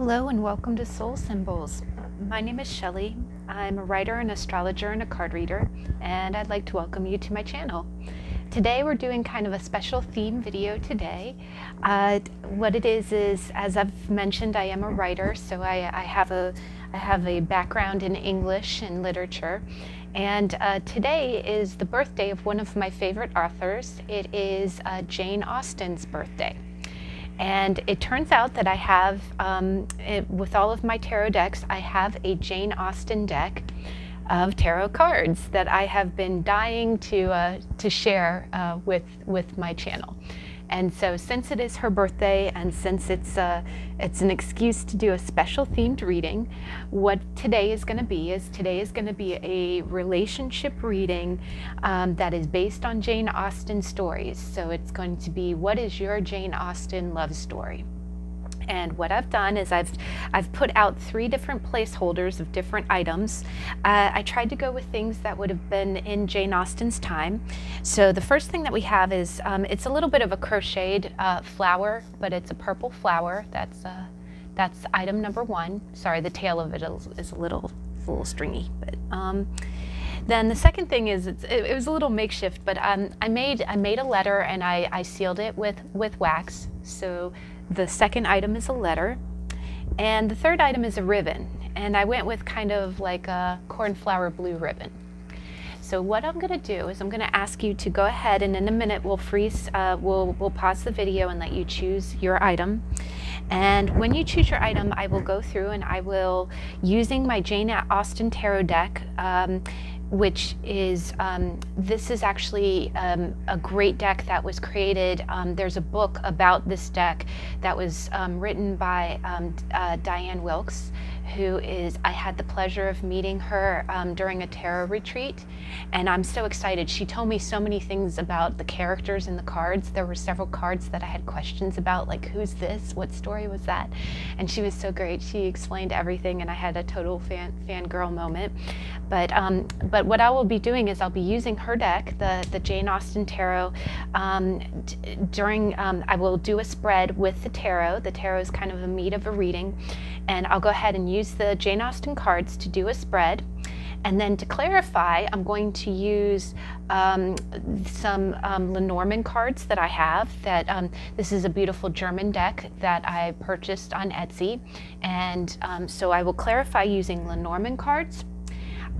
Hello and welcome to Soul Symbols. My name is Shelley. I'm a writer, an astrologer, and a card reader, and I'd like to welcome you to my channel. Today we're doing kind of a special theme video today. What it is, as I've mentioned, I am a writer, so I have a background in English and literature. And today is the birthday of one of my favorite authors. It is Jane Austen's birthday. And it turns out that I have, with all of my tarot decks, I have a Jane Austen deck of tarot cards that I have been dying to share with my channel. And so since it is her birthday and since it's an excuse to do a special themed reading, what today is going to be a relationship reading that is based on Jane Austen stories. So it's going to be, what is your Jane Austen love story? And what I've done is I've put out 3 different placeholders of different items. I tried to go with things that would have been in Jane Austen's time. So the first thing that we have is, it's a little bit of a crocheted flower, but it's a purple flower. That's item number 1. Sorry, the tail of it is a little stringy. But then the second thing is, it was a little makeshift, but I made a letter and I sealed it with wax. So the second item is a letter, and the third item is a ribbon, and I went with kind of like a cornflower blue ribbon. So what I'm going to do is I'm going to ask you to go ahead, and in a minute we'll pause the video and let you choose your item. And when you choose your item, I will go through and I will, using my Jane Austen tarot deck, which is, this is actually a great deck that was created. There's a book about this deck that was written by Diane Wilkes, who is, I had the pleasure of meeting her during a tarot retreat, and I'm so excited. She told me so many things about the characters in the cards. There were several cards that I had questions about, like, who's this? What story was that? And she was so great. She explained everything, and I had a total fangirl moment. But what I will be doing is I'll be using her deck, the Jane Austen Tarot. I will do a spread with the tarot. The tarot is kind of the meat of a reading, and I'll go ahead and use the Jane Austen cards to do a spread. And then to clarify, I'm going to use some Lenormand cards that I have. This is a beautiful German deck that I purchased on Etsy, and so I will clarify using Lenormand cards.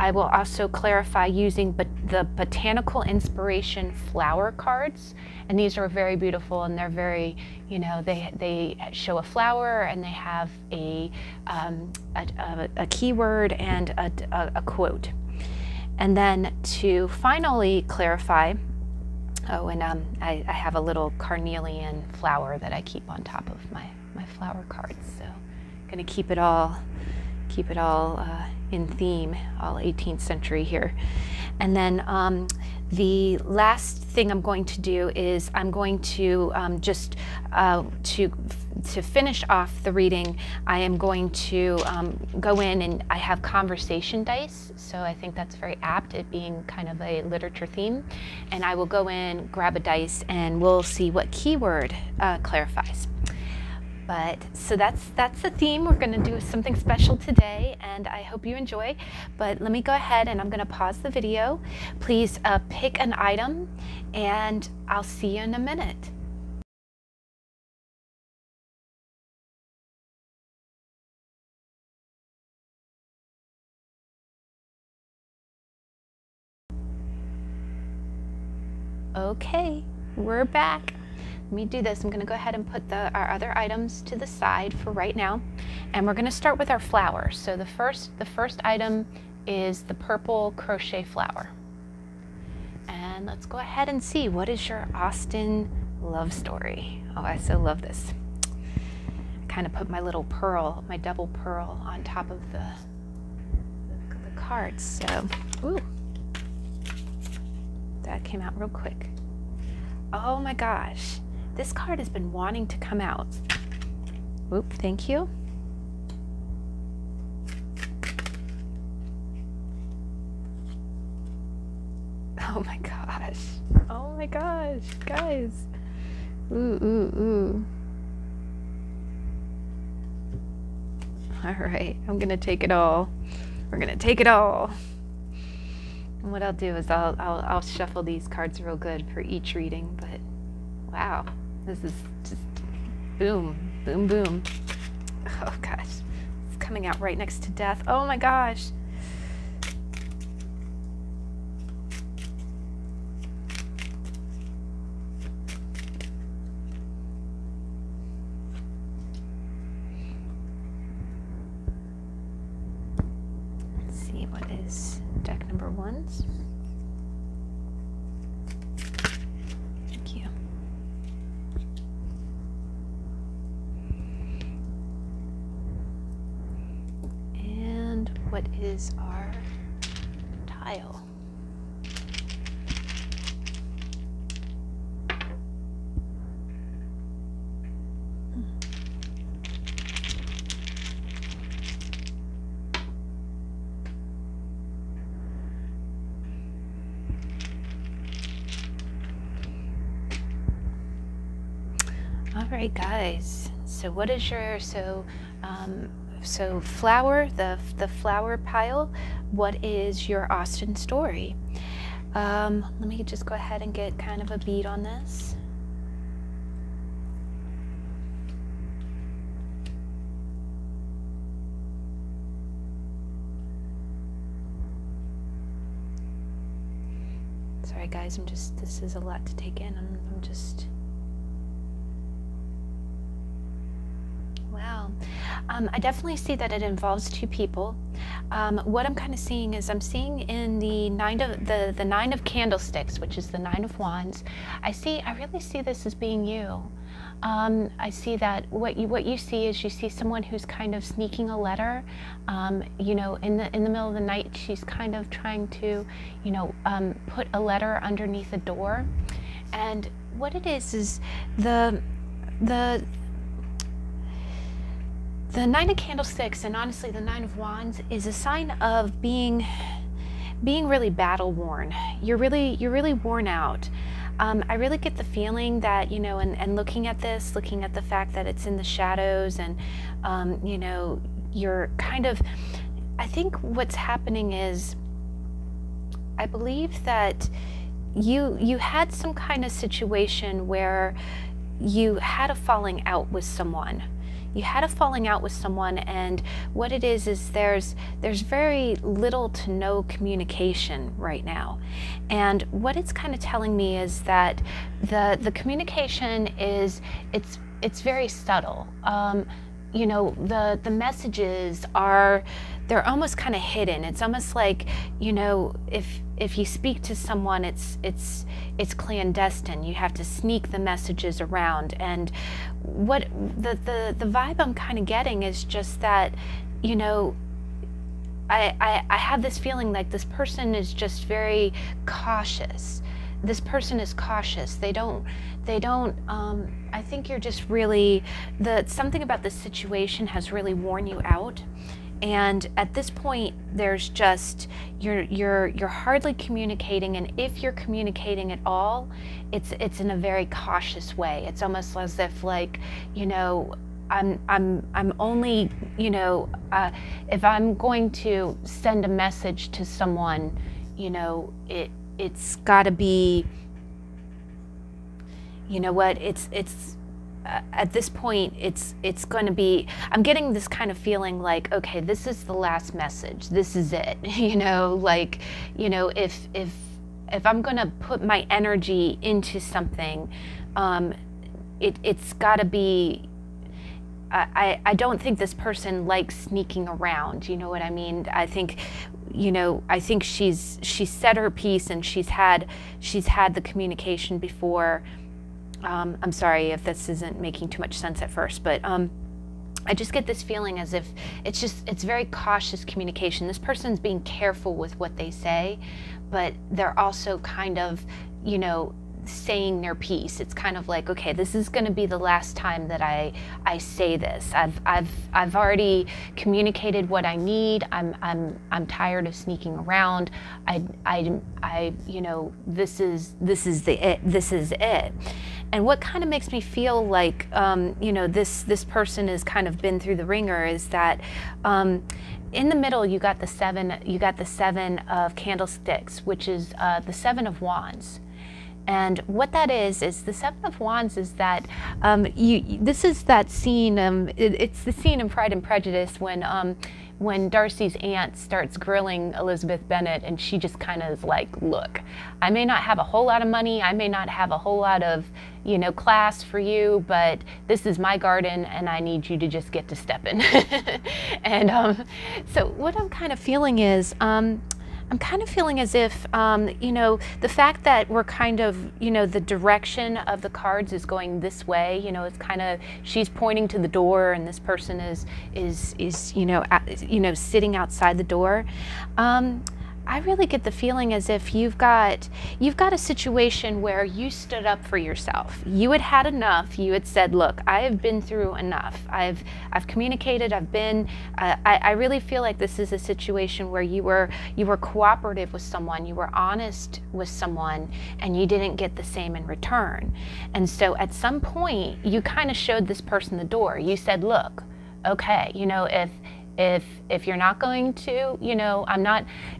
I will also clarify using the Botanical Inspiration flower cards, and these are very beautiful, and they're very, you know, they show a flower, and they have a keyword and a quote. And then to finally clarify, I have a little carnelian flower that I keep on top of my flower cards, so I'm going to keep it all in theme, all 18th century here. And then the last thing I'm going to do is I'm going to to finish off the reading, I am going to go in, and I have conversation dice, so I think that's very apt, it being kind of a literature theme. And I will go in, grab a dice, and we'll see what keyword clarifies. But so that's the theme. We're going to do something special today, and I hope you enjoy. But let me go ahead and I'm going to pause the video. Please pick an item, and I'll see you in a minute. Okay, we're back. Let me do this. I'm going to go ahead and put our other items to the side for right now, and we're going to start with our flower. So the first item is the purple crochet flower, and let's go ahead and see, what is your Austen love story? Oh, I so love this. I kind of put my little pearl, my double pearl, on top of the cards. So, ooh, that came out real quick. Oh my gosh. This card has been wanting to come out. Oop, thank you. Oh my gosh. Oh my gosh, guys. Ooh, ooh, ooh. All right, I'm gonna take it all. We're gonna take it all. And what I'll do is I'll shuffle these cards real good for each reading, but wow, this is just boom, boom, boom. Oh gosh, it's coming out right next to death. Oh my gosh. What is deck number 1's? Thank you. And what is our tile? All right, guys. So what is your so flower, the flower pile? What is your Austen story? Let me just go ahead and get kind of a beat on this. Sorry, guys. This is a lot to take in. I'm just. Wow. I definitely see that it involves two people. What I'm kind of seeing is I'm seeing in the nine of candlesticks, which is the 9 of wands. I really see this as being you. I see that what you see is you see someone who's kind of sneaking a letter. You know, in the middle of the night, she's kind of trying to, you know, put a letter underneath a door. And what it is the 9 of candlesticks, and honestly the 9 of wands, is a sign of being really battle worn. You're really worn out. I really get the feeling that, you know, and looking at the fact that it's in the shadows, and you know, you're kind of, I think what's happening is, I believe that you had some kind of situation where you had a falling out with someone. You had a falling out with someone, and what it is there's very little to no communication right now. And what it's kind of telling me is that the communication is, it's very subtle. You know, the messages they're almost kind of hidden. It's almost like, you know, if you speak to someone, it's clandestine. You have to sneak the messages around. And what the vibe I'm kind of getting is just that, you know, I have this feeling like this person is just very cautious. This person is cautious. They don't, I think you're just really, something about this situation has really worn you out. And at this point, there's just, you're hardly communicating, and if you're communicating at all, it's in a very cautious way. It's almost as if, like, you know, I'm only, you know, if I'm going to send a message to someone, you know, it's got to be, you know what, it's at this point, it's going to be, I'm getting this kind of feeling like, okay, this is the last message. This is it. You know, like, you know, if I'm going to put my energy into something, it's got to be, I don't think this person likes sneaking around. You know what I mean? I think, you know, I think she's said her piece, and she's had the communication before. I'm sorry if this isn't making too much sense at first, but I just get this feeling as if it's very cautious communication. This person's being careful with what they say, but they're also kind of, you know, saying their piece. It's kind of like, okay, this is going to be the last time that I say this. I've already communicated what I need. I'm tired of sneaking around. I you know, this is it. And what kind of makes me feel like, you know, this person has kind of been through the ringer is that in the middle you got the seven of candlesticks, which is the Seven of Wands. And what that is the Seven of Wands is that this is that scene. It's the scene in Pride and Prejudice when Darcy's aunt starts grilling Elizabeth Bennet, and she just kind of is like, "Look, I may not have a whole lot of money, I may not have a whole lot of, you know, class for you, but this is my garden, and I need you to just get to step in." And so what I'm kind of feeling is, I'm kind of feeling as if, you know, the fact that we're kind of, you know, the direction of the cards is going this way, you know, it's kind of, she's pointing to the door and this person is you know, sitting outside the door. I really get the feeling as if you've got a situation where you stood up for yourself. You had had enough. You had said, "Look, I have been through enough. I've communicated. I've been." I really feel like this is a situation where you were cooperative with someone. You were honest with someone, and you didn't get the same in return. And so at some point, you kind of showed this person the door. You said, "Look, okay, you know, if you're not going to, you know,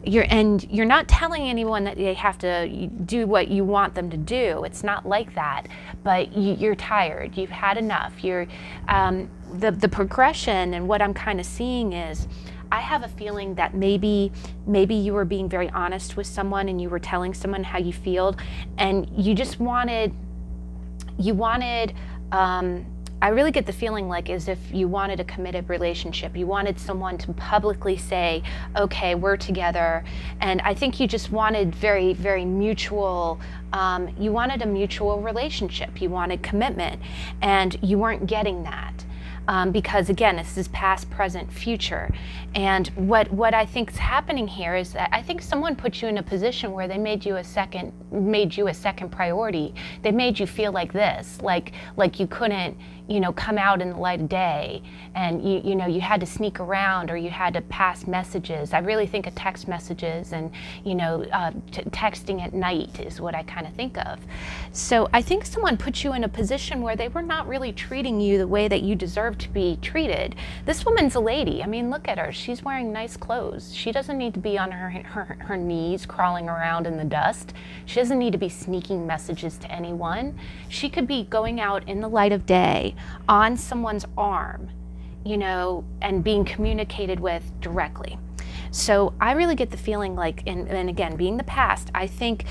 you're not telling anyone that they have to do what you want them to do. It's not like that, but you're tired. You've had enough. The progression and what I'm kind of seeing is, I have a feeling that maybe you were being very honest with someone and you were telling someone how you feel, and you just wanted, I really get the feeling like as if you wanted a committed relationship. You wanted someone to publicly say, "Okay, we're together." And I think you just wanted very, very mutual, you wanted a mutual relationship. You wanted commitment, and you weren't getting that. Because again, this is past, present, future. And what I think is happening here is that I think someone put you in a position where they made you a second priority. They made you feel like this, like you couldn't, you know, come out in the light of day, and you know, you had to sneak around, or you had to pass messages. I really think of text messages, and you know, texting at night is what I kind of think of. So I think someone put you in a position where they were not really treating you the way that you deserve to be treated. This woman's a lady. I mean, look at her. She's wearing nice clothes. She doesn't need to be on her knees crawling around in the dust. She doesn't need to be sneaking messages to anyone. She could be going out in the light of day on someone's arm, you know, and being communicated with directly. So I really get the feeling like, and again, being the past, I think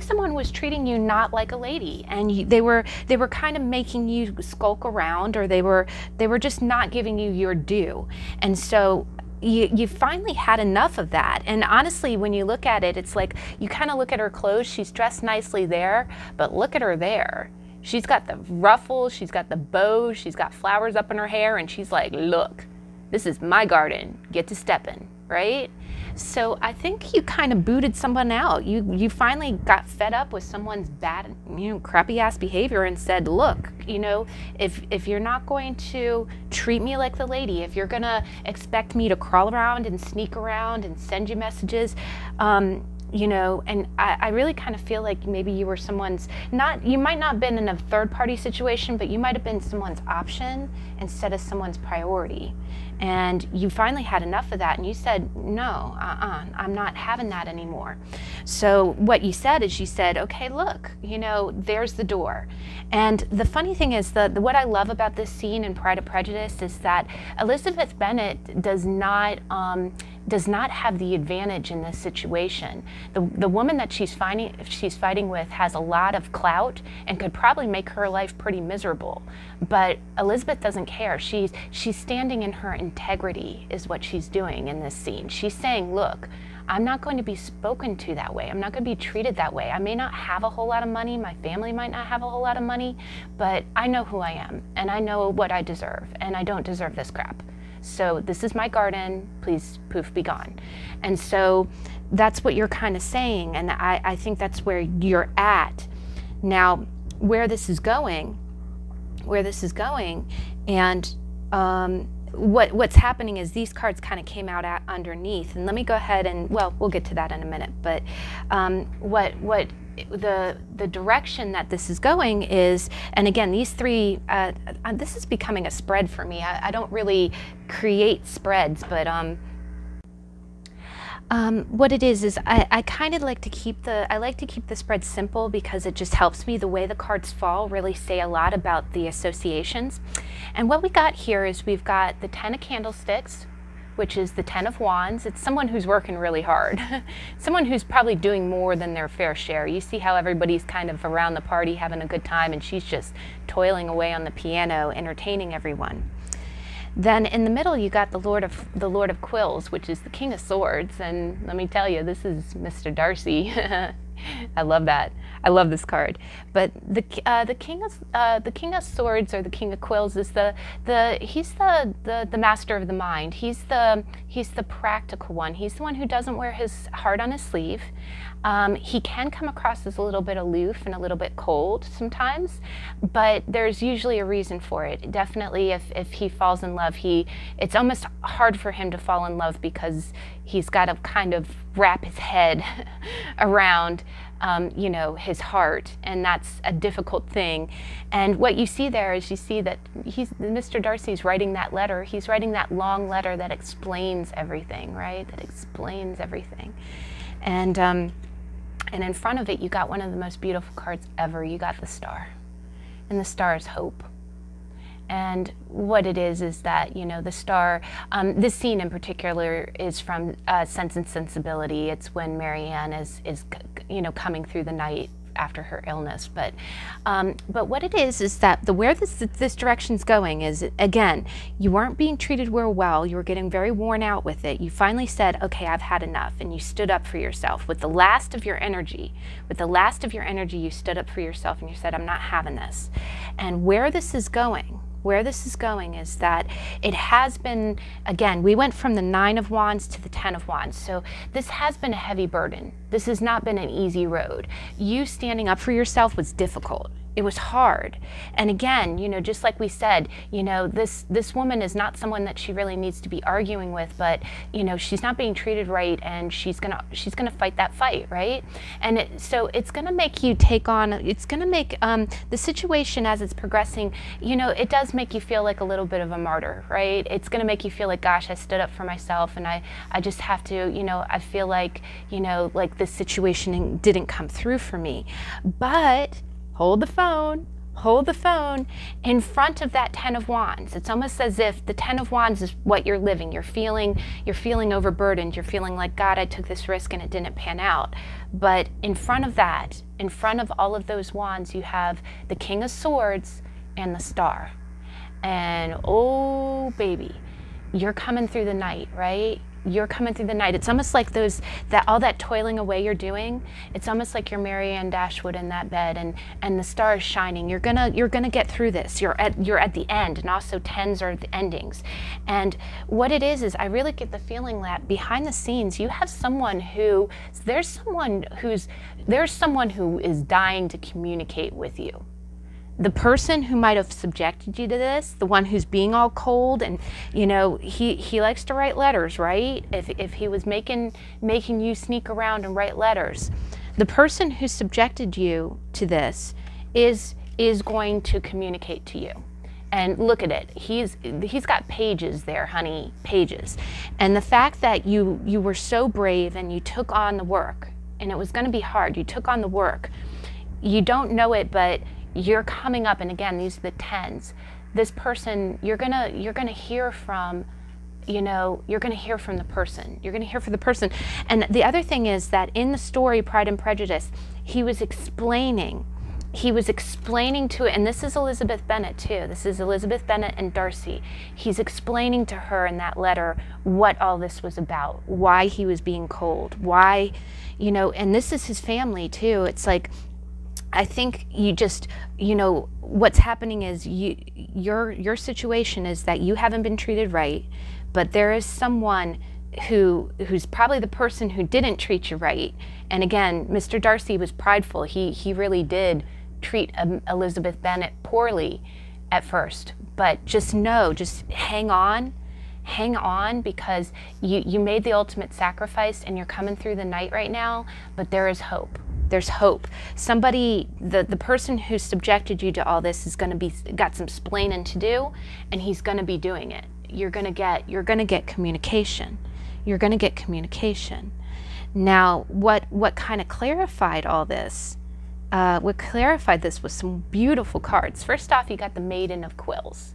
someone was treating you not like a lady, and they were kind of making you skulk around, or they were just not giving you your due. And so you finally had enough of that. And honestly, when you look at it, it's like, you kind of look at her clothes, she's dressed nicely there, but look at her there. She's got the ruffles, she's got the bows, she's got flowers up in her hair, and she's like, "Look, this is my garden, get to stepping," right? So I think you kind of booted someone out. You finally got fed up with someone's bad, you know, crappy ass behavior, and said, "Look, you know, if you're not going to treat me like the lady, if you're gonna expect me to crawl around and sneak around and send you messages, you know," and I really kind of feel like maybe you were someone's, you might not have been in a third party situation, but you might have been someone's option instead of someone's priority. And you finally had enough of that, and you said, "No, I'm not having that anymore." So what you said is, you said, "Okay, look, you know, there's the door." And the funny thing is, what I love about this scene in Pride and Prejudice is that Elizabeth Bennet does not have the advantage in this situation. The woman that she's fighting with has a lot of clout and could probably make her life pretty miserable. But Elizabeth doesn't care. She's standing in her integrity is what she's doing in this scene. She's saying, "Look, I'm not going to be spoken to that way. I'm not going to be treated that way. I may not have a whole lot of money. My family might not have a whole lot of money, but I know who I am, and I know what I deserve, and I don't deserve this crap. So this is my garden, please poof, be gone." And so that's what you're kind of saying, and I think that's where you're at. Now, where this is going, and what's happening is these cards kind of came out underneath, and let me go ahead and, well, we'll get to that in a minute, but what the direction that this is going is, and again, these three, this is becoming a spread for me. I don't really create spreads, but what it is I kind of like to keep the spread simple because it just helps me. The way the cards fall really say a lot about the associations. And what we got here is we've got the 10 of Candlesticks, which is the 10 of Wands. It's someone who's working really hard. Someone who's probably doing more than their fair share. You see how everybody's kind of around the party having a good time, and she's just toiling away on the piano, entertaining everyone. Then in the middle you got the Lord of Quills, which is the King of Swords, and let me tell you, this is Mr. Darcy. I love that. I love this card. But the King of Swords, or the King of Quills, is he's the master of the mind. He's the practical one. He's the one who doesn't wear his heart on his sleeve. He can come across as a little bit aloof and a little bit cold sometimes, but there's usually a reason for it. Definitely, if he falls in love, it's almost hard for him to fall in love because he's got to kind of wrap his head around you know, his heart, and that's a difficult thing. And what you see there is you see that Mr. Darcy's writing that letter. He's writing that long letter that explains everything, right? That explains everything. And in front of it, you got one of the most beautiful cards ever. You got the Star, and the Star is hope. And what it is that, you know, the Star, this scene in particular is from Sense and Sensibility. It's when Marianne is you know, coming through the night after her illness. But what it is that where this direction's going is, again, you weren't being treated real well. You were getting very worn out with it. You finally said, okay, I've had enough, and you stood up for yourself. With the last of your energy, you stood up for yourself and you said, I'm not having this. And where this is going is that it has been, again, we went from the 9 of Wands to the 10 of Wands. So this has been a heavy burden. This has not been an easy road. You standing up for yourself was difficult. It was hard. And again, you know, just like we said, you know, this woman is not someone that she really needs to be arguing with, but, you know, she's not being treated right, and she's gonna fight that fight, right? And so it's gonna make you take on, it's gonna make the situation as it's progressing, you know, it does make you feel like a little bit of a martyr, right? It's gonna make you feel like, gosh, I stood up for myself, and I just have to, you know, I feel like, you know, like this situation didn't come through for me. But hold the phone in front of that 10 of Wands. It's almost as if the 10 of Wands is what you're living. You're feeling overburdened. You're feeling like, God, I took this risk and it didn't pan out. But in front of that, in front of all of those wands, you have the King of Swords and the Star. And oh, baby, you're coming through the night, right? You're coming through the night. It's almost like all that toiling away you're doing. It's almost like you're Marianne Dashwood in that bed, and the star is shining. You're gonna get through this. You're at the end, and also 10s are the endings. And what it is I really get the feeling that behind the scenes you have someone who there's someone who is dying to communicate with you. The person who might have subjected you to this, the one who's being all cold, and you know, he likes to write letters, right? If he was making you sneak around and write letters, the person who subjected you to this is going to communicate to you. And look at it, he's got pages there, honey, pages. And the fact that you were so brave and you took on the work, and it was going to be hard, you took on the work. You don't know it, but you're coming up, and again, these are the 10s. This person, you're gonna hear from, you know, you're gonna hear from the person. You're gonna hear from the person. And the other thing is that in the story Pride and Prejudice, he was explaining to it, and this is Elizabeth Bennet too. This is Elizabeth Bennet and Darcy. He's explaining to her in that letter what all this was about, why he was being cold, why, you know, and this is his family too. It's like, I think you know, what's happening is your situation is that you haven't been treated right, but there is someone who's probably the person who didn't treat you right. And again, Mr. Darcy was prideful. He really did treat Elizabeth Bennet poorly at first, but just hang on, because you made the ultimate sacrifice, and you're coming through the night right now, but there is hope. there's hope. Somebody, the person who subjected you to all this is going to got some splaining to do, and he's going to be doing it. You're going to get communication. You're going to get communication. Now, what kind of clarified all this? What clarified this was some beautiful cards. First off, you got the Maiden of Quills.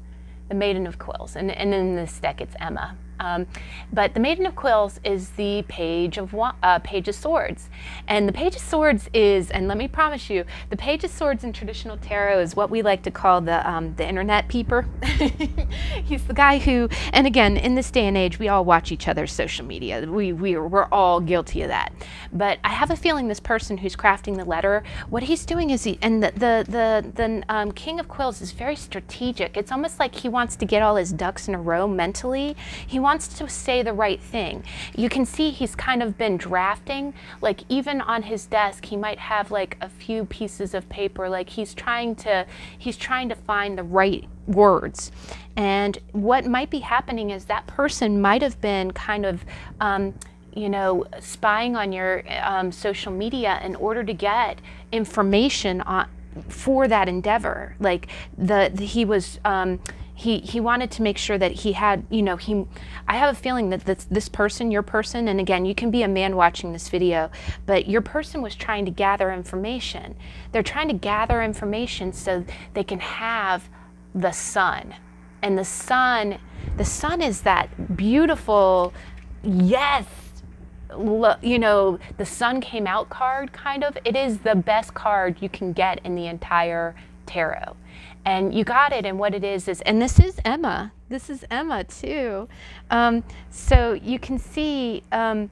The Maiden of Quills, and in this deck it's Emma. But the Maiden of Quills is the Page of Swords. And the Page of Swords is, and let me promise you, the Page of Swords in traditional tarot is what we like to call the internet peeper. He's the guy who, and again, in this day and age, we all watch each other's social media. We're all guilty of that. But I have a feeling this person who's crafting the letter, what he's doing is, the King of Quills is very strategic. It's almost like he wants to get all his ducks in a row mentally. He wants to say the right thing. You can see he's kind of been drafting, like even on his desk he might have like a few pieces of paper, like he's trying to find the right words. And what might be happening is that person might have been kind of you know, spying on your social media in order to get information for that endeavor. Like he was he wanted to make sure that he had, you know, I have a feeling that this person, your person, and again, you can be a man watching this video, but your person was trying to gather information. They're trying to gather information so they can have the sun. And the sun is that beautiful, yes, you know, the sun came out card, kind of. It is the best card you can get in the entire tarot. And you got it, and what it is, and this is Emma. This is Emma too. So you can see, and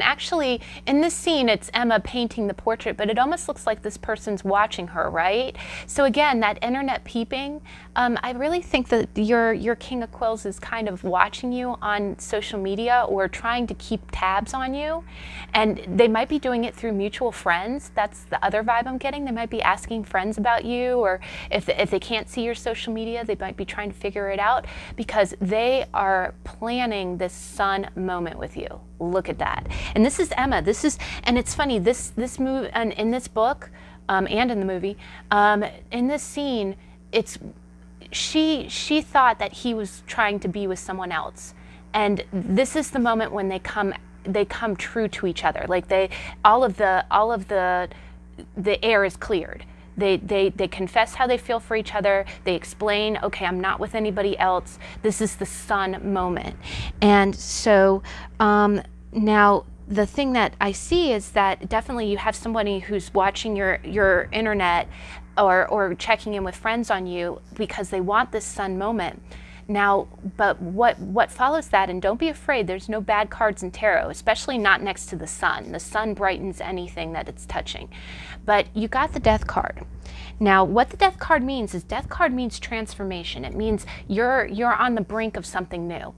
actually in this scene it's Emma painting the portrait, but it almost looks like this person's watching her, right? So again, that internet peeping, I really think that your King of Quills is kind of watching you on social media or trying to keep tabs on you, and they might be doing it through mutual friends. That's the other vibe I'm getting. They might be asking friends about you, or if they can't see your social media, they might be trying to figure it out because they are planning this sun moment with you. Look at that. And this is Emma. And it's funny, this move, and in this book, and in the movie, in this scene, she thought that he was trying to be with someone else. And this is the moment when they come true to each other. Like all of the air is cleared. They confess how they feel for each other. They explain, okay, I'm not with anybody else. This is the sun moment. And so now the thing that I see is that definitely you have somebody who's watching your internet or checking in with friends on you because they want this sun moment. Now, but what follows that, and don't be afraid, there's no bad cards in tarot, especially not next to the sun. The sun brightens anything that it's touching. But you got the Death card. Now, what the Death card means is Death card means transformation. It means you're on the brink of something new.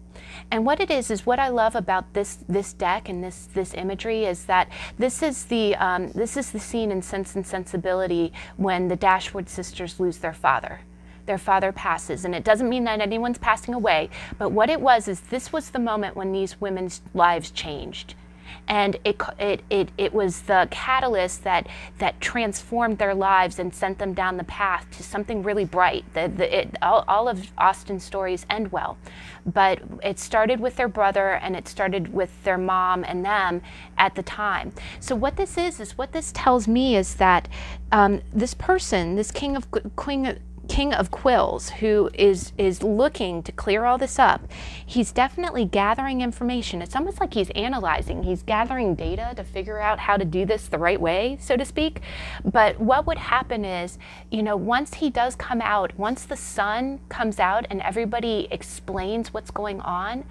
And what it is what I love about this deck and this imagery is that this is the scene in Sense and Sensibility when the Dashwood sisters lose their father. Their father passes, and it doesn't mean that anyone's passing away, but what it was is this was the moment when these women's lives changed. And it was the catalyst that transformed their lives and sent them down the path to something really bright. All of Austen's stories end well, but it started with their brother and it started with their mom and them at the time. So what this is what this tells me is that this person, this King of Quills, who is looking to clear all this up, he's definitely gathering information. It's almost like he's analyzing. He's gathering data to figure out how to do this the right way, so to speak. But what would happen is, you know, once he does come out, once the sun comes out and everybody explains what's going on,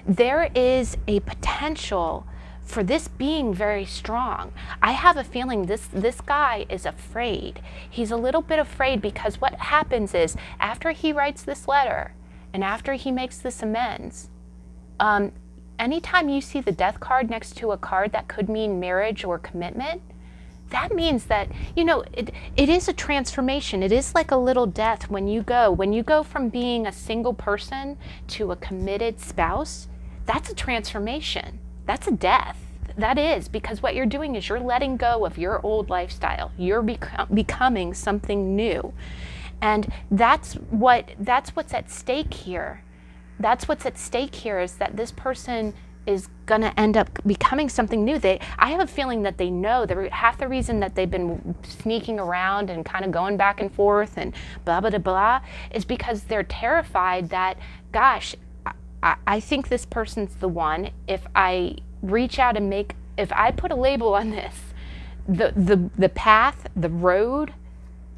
there is a potential for this being very strong. I have a feeling this guy is afraid. He's a little bit afraid because what happens is after he writes this letter and after he makes this amends, anytime you see the Death card next to a card that could mean marriage or commitment, that means that, you know, it is a transformation. It is like a little death when you go from being a single person to a committed spouse. That's a transformation. That's a death. That is, because what you're doing is you're letting go of your old lifestyle. You're becoming something new. And that's what's at stake here. That's what's at stake here, is that this person is going to end up becoming something new. I have a feeling that they know half the reason that they've been sneaking around and kind of going back and forth and blah, blah, blah, blah, is because they're terrified that, gosh, I think this person's the one. If I reach out and if I put a label on this, the path, the road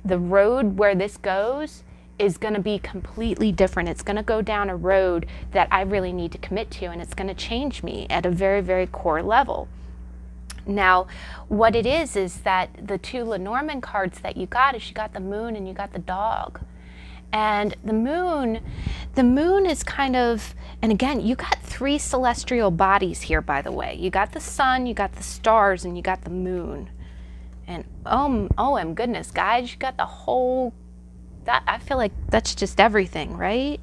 where this goes is going to be completely different. It's going to go down a road that I really need to commit to, and it's going to change me at a very, very core level. Now, what it is that the two Lenormand cards that you got is you got the moon and you got the dog. And the moon is kind of, and again, you got three celestial bodies here, by the way. You got the sun, you got the stars, and you got the moon. And oh goodness, guys, you got the whole, I feel like that's just everything, right?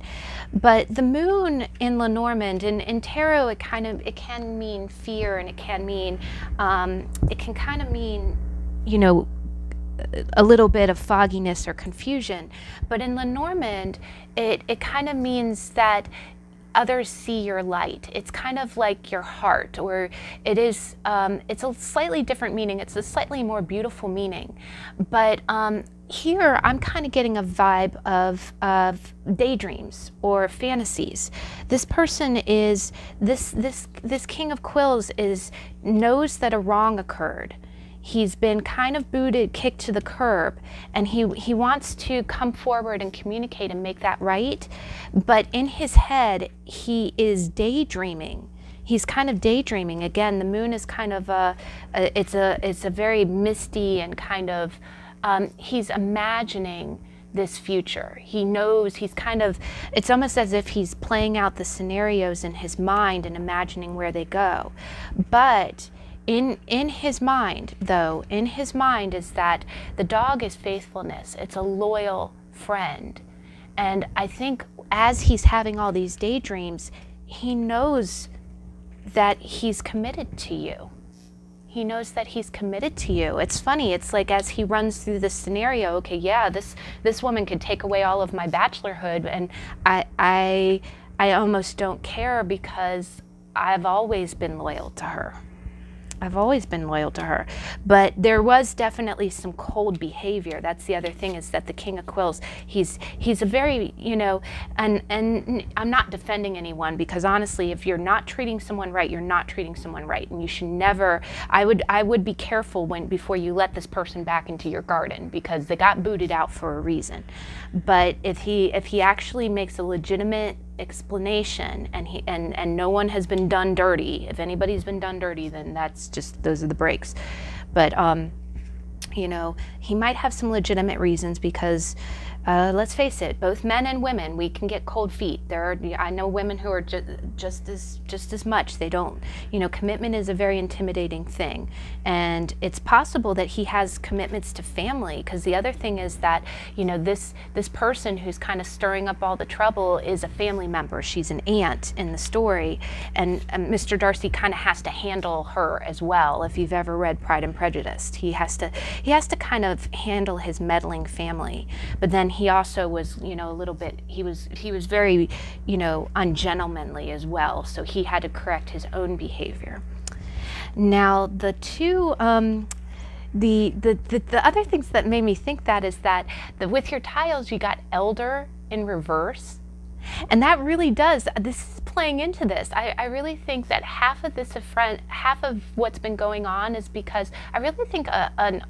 But the moon in Lenormand, in tarot, it can mean fear, and it can kind of mean, you know, a little bit of fogginess or confusion. But in Lenormand, it kind of means that others see your light. It's kind of like your heart, or it's a slightly different meaning. It's a slightly more beautiful meaning. But here I'm kind of getting a vibe of daydreams or fantasies. This person is, this King of Quills knows that a wrong occurred. He's been kind of booted, kicked to the curb, and he wants to come forward and communicate and make that right. But in his head, he is daydreaming. He's kind of daydreaming. Again, the moon is kind of it's a very misty and kind of, he's imagining this future. He knows, it's almost as if he's playing out the scenarios in his mind and imagining where they go. But in his mind, though, is that the dog is faithfulness. It's a loyal friend. And I think as he's having all these daydreams, he knows that he's committed to you. He knows that he's committed to you. It's funny, it's like as he runs through this scenario, okay, yeah, this woman could take away all of my bachelorhood, and I almost don't care because I've always been loyal to her. I've always been loyal to her. But there was definitely some cold behavior. That's the other thing, is that the King of Quills, he's a very, you know, and I'm not defending anyone, because honestly, if you're not treating someone right, you're not treating someone right. And you should never, I would be careful before you let this person back into your garden, because they got booted out for a reason. But if he actually makes a legitimate explanation, and no one has been done dirty. If anybody's been done dirty, then those are the breaks. But you know, he might have some legitimate reasons, because let's face it, both men and women, we can get cold feet. I know women who are just as much. They don't, you know, commitment is a very intimidating thing. And it's possible that he has commitments to family, because the other thing is that, you know, this person who's kind of stirring up all the trouble is a family member. She's an aunt in the story, and Mr. Darcy kind of has to handle her as well. If you've ever read Pride and Prejudice, he has to kind of handle his meddling family. But then he also was, you know, a little bit, he was very, you know, ungentlemanly as well, so he had to correct his own behavior. Now, the two, the other things that made me think that is that with your tiles, you got elder in reverse. And that really does, this is playing into this. I really think that half of what's been going on is because I really think an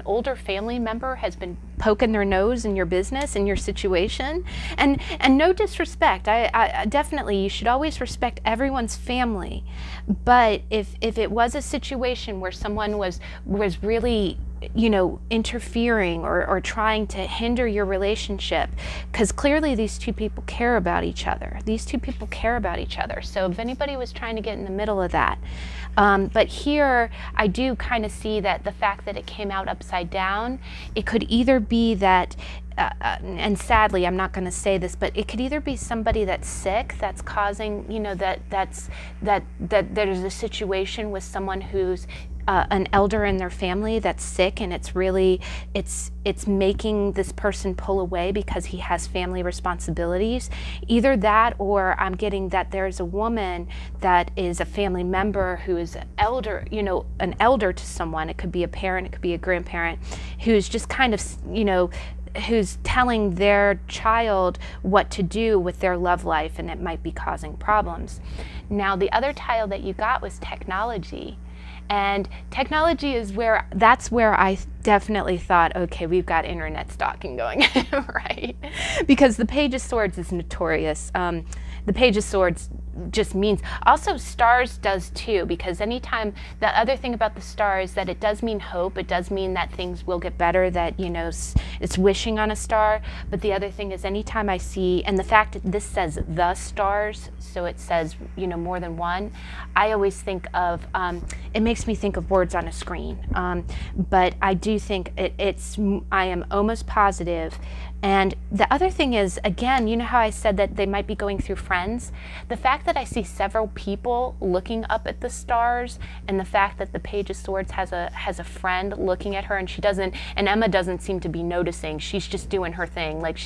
older family member has been poking their nose in your business, in your situation. And no disrespect, I definitely, you should always respect everyone's family. But if it was a situation where someone was really you know, interfering or trying to hinder your relationship, because clearly these two people care about each other. These two people care about each other. So if anybody was trying to get in the middle of that, but here I do kind of see that the fact that it came out upside down, it could either be that and sadly, I'm not going to say this, but it could either be somebody that's sick, that's causing, you know, that there's a situation with someone who's an elder in their family that's sick, and it's really, it's making this person pull away because he has family responsibilities. Either that, or I'm getting that there's a woman that is a family member who is an elder, you know, an elder to someone. It could be a parent, it could be a grandparent, who's just kind of, you know, who's telling their child what to do with their love life, and it might be causing problems. Now, the other tile that you got was technology. And technology is where, that's where I definitely thought, okay, we've got internet stalking going, right? Because the Page of Swords is notorious. The Page of Swords just means, also stars does too, because anytime, the other thing about the star is that it does mean hope, it does mean that things will get better, that, you know, it's wishing on a star. But the other thing is, anytime I see, and the fact that this says the stars, so it says, you know, more than one, I always think of, it makes me think of words on a screen. But I do think I am almost positive. And the other thing is, again, you know how I said that they might be going through friends? The fact that I see several people looking up at the stars, and the fact that the Page of Swords has a friend looking at her, and she doesn't, and Emma doesn't seem to be noticing. She's just doing her thing. Like,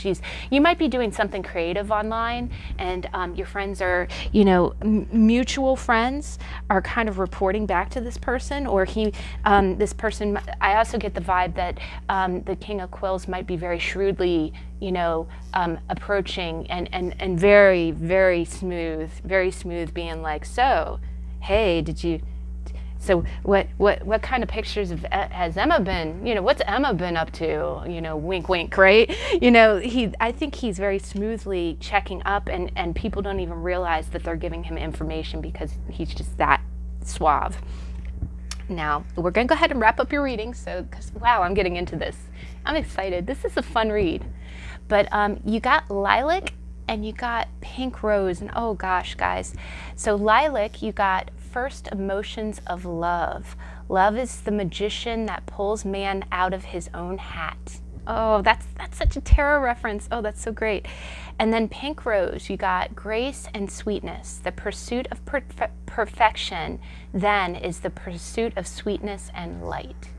you might be doing something creative online, and your friends are, you know, mutual friends are kind of reporting back to this person, or this person, I also get the vibe that the King of Quills might be very shrewdly, you know, approaching and very, very smooth, being like, so, hey, so what kind of pictures has Emma been, you know, what's Emma been up to, you know, wink, wink, right? You know, I think he's very smoothly checking up, and people don't even realize that they're giving him information because he's just that suave. Now, we're going to go ahead and wrap up your reading, because, wow, I'm getting into this. I'm excited. This is a fun read. But you got Lilac and you got Pink Rose, and oh gosh, guys. So Lilac, you got first emotions of love. Love is the magician that pulls man out of his own hat. Oh, that's such a tarot reference. Oh, that's so great. And then Pink Rose, you got grace and sweetness. The pursuit of perfection then is the pursuit of sweetness and light.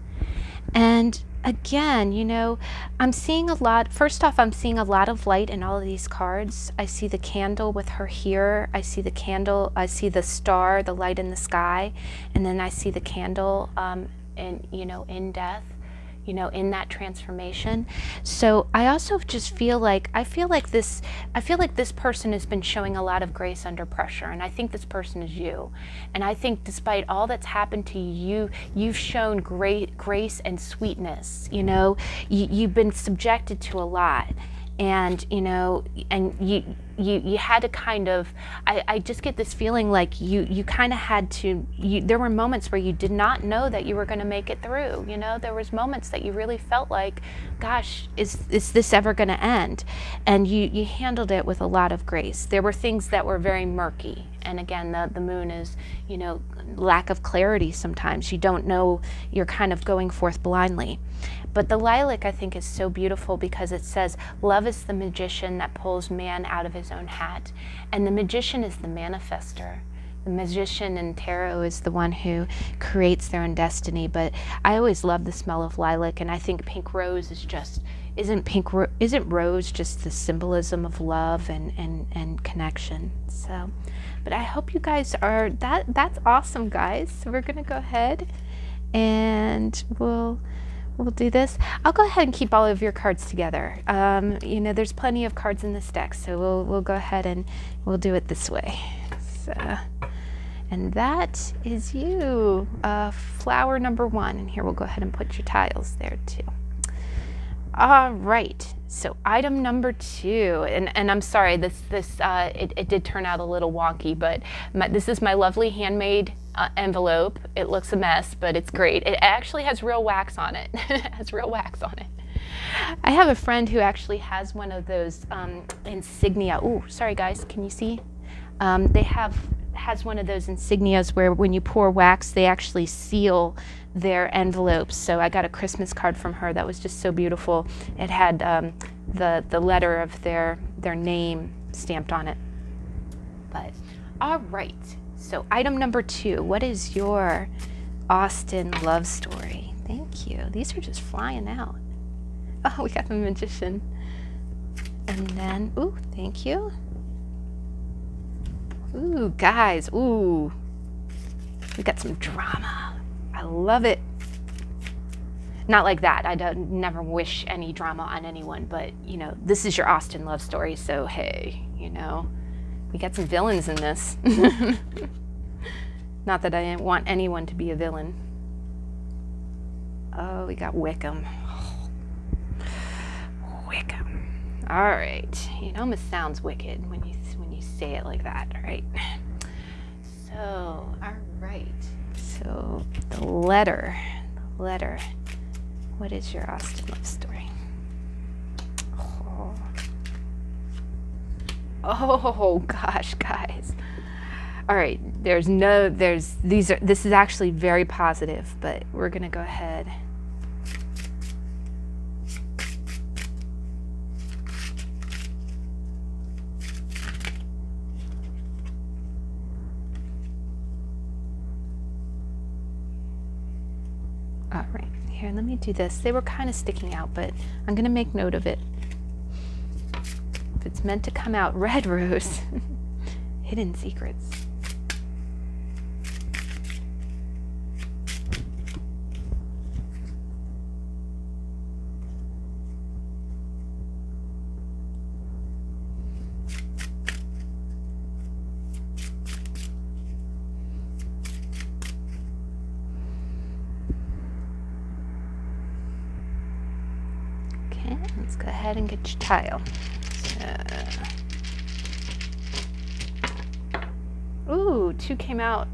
And again, you know, I'm seeing a lot, first off, I'm seeing a lot of light in all of these cards. I see the candle with her here. I see the candle, I see the star, the light in the sky. And then I see the candle you know, in death, you know, in that transformation. So I also just feel like, I feel like this person has been showing a lot of grace under pressure, and I think this person is you. And I think despite all that's happened to you, you've shown great grace and sweetness. You know, you've been subjected to a lot, and you know, and you had to kind of, I just get this feeling like you kind of had to, there were moments where you did not know that you were going to make it through. You know, there was moments that you really felt like, gosh, is this ever going to end? And you handled it with a lot of grace. There were things that were very murky. And again, the moon is, you know, lack of clarity sometimes. You don't know, you're kind of going forth blindly. But the Lilac, I think, is so beautiful because it says, love is the magician that pulls man out of his own hat. And the magician is the manifester. The magician in tarot is the one who creates their own destiny. But I always love the smell of lilac, and I think Pink Rose is just, isn't rose just the symbolism of love and connection? So, but I hope you guys are, that's awesome, guys. So we're gonna go ahead and we'll do this. I'll go ahead and keep all of your cards together. You know, there's plenty of cards in this deck, so we'll go ahead and we'll do it this way. So, and that is you, flower number 1. And here we'll go ahead and put your tiles there too. All right, so item number 2, and I'm sorry, it did turn out a little wonky, but this is my lovely handmade envelope. It looks a mess, but it's great. It actually has real wax on it. It has real wax on it. I have a friend who actually has one of those insignia. Ooh, sorry guys, can you see? They has one of those insignias where when you pour wax, they actually seal their envelopes. So I got a Christmas card from her that was just so beautiful. It had the letter of their name stamped on it. But all right, so item number 2, what is your Austen love story? Thank you. These are just flying out. Oh, we got the magician. And then, ooh, thank you. Ooh, guys, ooh. We got some drama. I love it. Not like that. I don't never wish any drama on anyone, but, you know, this is your Austen love story, so hey, you know, we got some villains in this. Not that I didn't want anyone to be a villain. Oh, we got Wickham. Wickham. All right. It almost sounds wicked when you say it like that, right? So, all right. So the letter. What is your Austen love story? Oh gosh, guys. All right. This is actually very positive, but we're gonna go ahead. All right, here, let me do this. They were kind of sticking out, but I'm gonna make note of it. If it's meant to come out, red rose. Hidden secrets. Let's go ahead and get your tile. Ooh, 2 came out.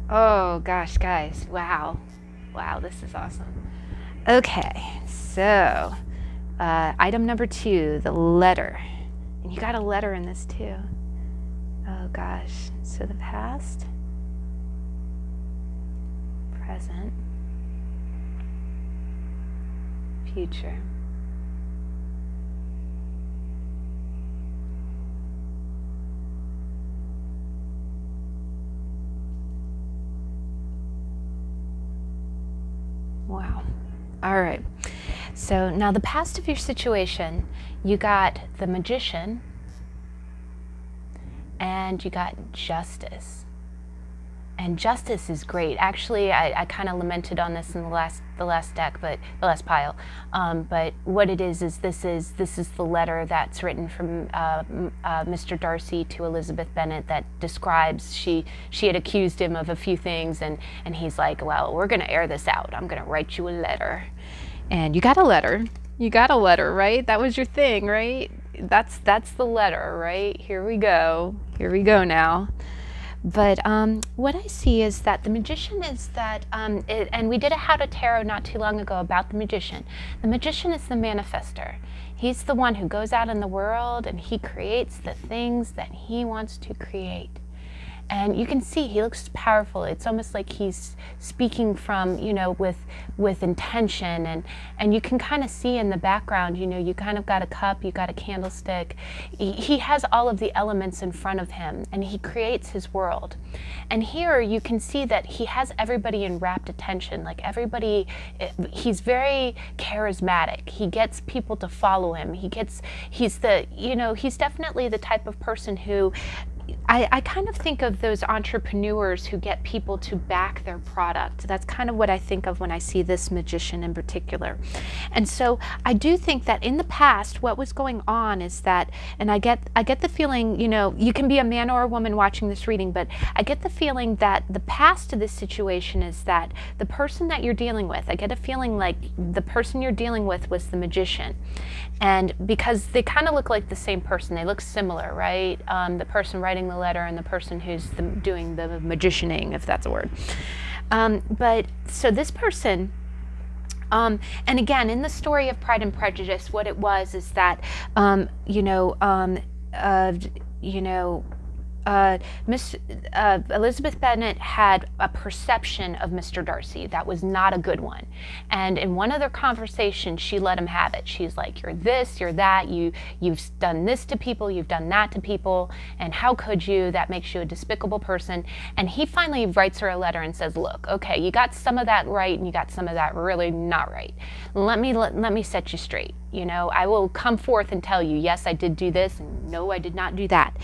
Oh gosh, guys. Wow. Wow, this is awesome. Okay, so item number 2, the letter. And you got a letter in this too. Oh gosh. So the past, present, future. Wow. All right. So now the past of your situation, you got the magician and you got justice. And justice is great. Actually, I kind of lamented on this in the last deck, but the last pile. But what it is this is the letter that's written from Mr. Darcy to Elizabeth Bennet that describes she had accused him of a few things, and he's like, well, we're going to air this out. I'm going to write you a letter. And you got a letter. You got a letter, right? That was your thing, right? That's the letter, right? Here we go. Here we go now. But what I see is that the magician is that, and we did a How to Tarot not too long ago about the magician. The magician is the manifester. He's the one who goes out in the world and he creates the things that he wants to create. And you can see he looks powerful. It's almost like he's speaking from, you know, with intention, and you can kind of see in the background, you know, you kind of got a cup, you got a candlestick. He has all of the elements in front of him, and he creates his world. And here you can see that he has everybody in rapt attention, like everybody, he's very charismatic. He gets people to follow him. He's definitely the type of person who, I kind of think of those entrepreneurs who get people to back their product. That's kind of what I think of when I see this magician in particular. And so I do think that in the past, what was going on is that, and I get the feeling, you know, you can be a man or a woman watching this reading, but I get the feeling that the past to this situation is that the person that you're dealing with, I get a feeling like the person you're dealing with was the magician. And because they kind of look like the same person, they look similar, right? The person writing the letter and the person who's doing the magicianing, if that's a word. But so this person, and again, in the story of Pride and Prejudice, what it was is that, Miss Elizabeth Bennet had a perception of Mr. Darcy that was not a good one. And in one of their conversations, she let him have it. She's like, you're this, you're that, you've done this to people, you've done that to people, and how could you? That makes you a despicable person. And he finally writes her a letter and says, look, okay, you got some of that right and you got some of that really not right. Let me set you straight. You know, I will come forth and tell you, yes, I did do this, and no, I did not do that.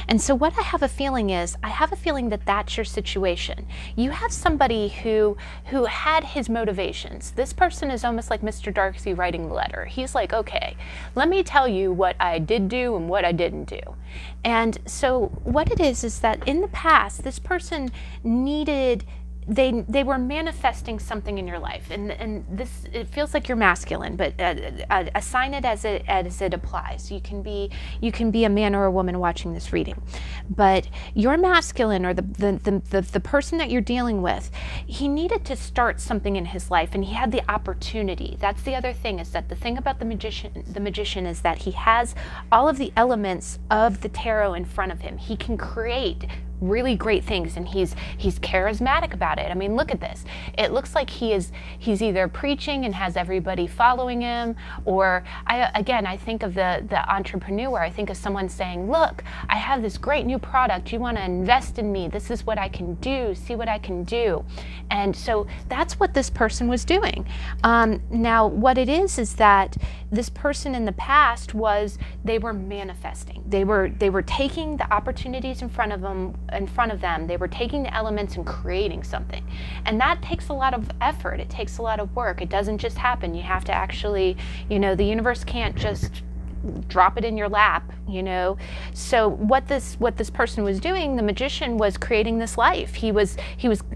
And so what I have a feeling is, I have a feeling that that's your situation. You have somebody who had his motivations. This person is almost like Mr. Darcy writing the letter. He's like, okay, let me tell you what I did do and what I didn't do. And so what it is that in the past, this person needed, they were manifesting something in your life, and this, it feels like you're masculine, but assign it as it applies. You can be a man or a woman watching this reading, but you're masculine, or the person that you're dealing with, he needed to start something in his life, and he had the opportunity. That's the other thing, is that the thing about the magician is that he has all of the elements of the tarot in front of him. He can create really great things, and he's charismatic about it. I mean, look at this. It looks like he's either preaching and has everybody following him, or I think of the entrepreneur. I think of someone saying, look, I have this great new product. You want to invest in me? This is what I can do. See what I can do. And so that's what this person was doing. Now, what it is that this person in the past they were manifesting. They were taking the opportunities in front of them. They were taking the elements and creating something. And that takes a lot of effort. It takes a lot of work. It doesn't just happen. You have to actually, the universe can't just drop it in your lap, So what this person was doing, the magician, was creating this life. He was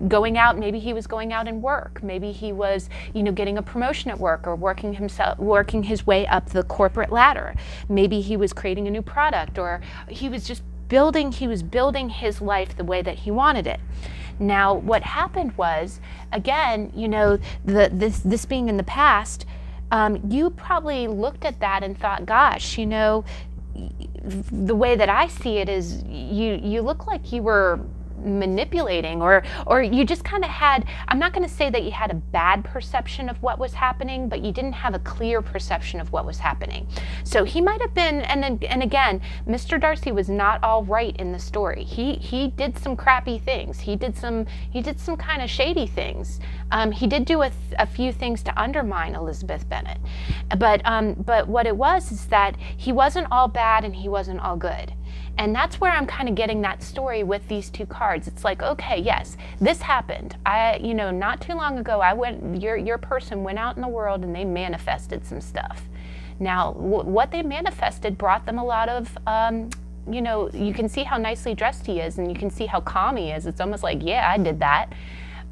going out, maybe he was going out and work. Maybe he was, getting a promotion at work, or working his way up the corporate ladder. Maybe he was creating a new product, or he was just building his life the way that he wanted it. Now, what happened was, again, this being in the past, you probably looked at that and thought, gosh, the way that I see it is you look like you were manipulating, or you just kind of had, I'm not going to say that you had a bad perception of what was happening, but you didn't have a clear perception of what was happening. So he might have been, and again, Mr. Darcy was not all right in the story. He did some crappy things. He did some kind of shady things. He did do a few things to undermine Elizabeth Bennet, but what it was is that he wasn't all bad and he wasn't all good. And that's where I'm kind of getting that story with these two cards. It's like, okay, yes, this happened. Not too long ago, your person went out in the world and they manifested some stuff. Now, what they manifested brought them a lot of, you can see how nicely dressed he is, and you can see how calm he is. It's almost like, yeah, I did that.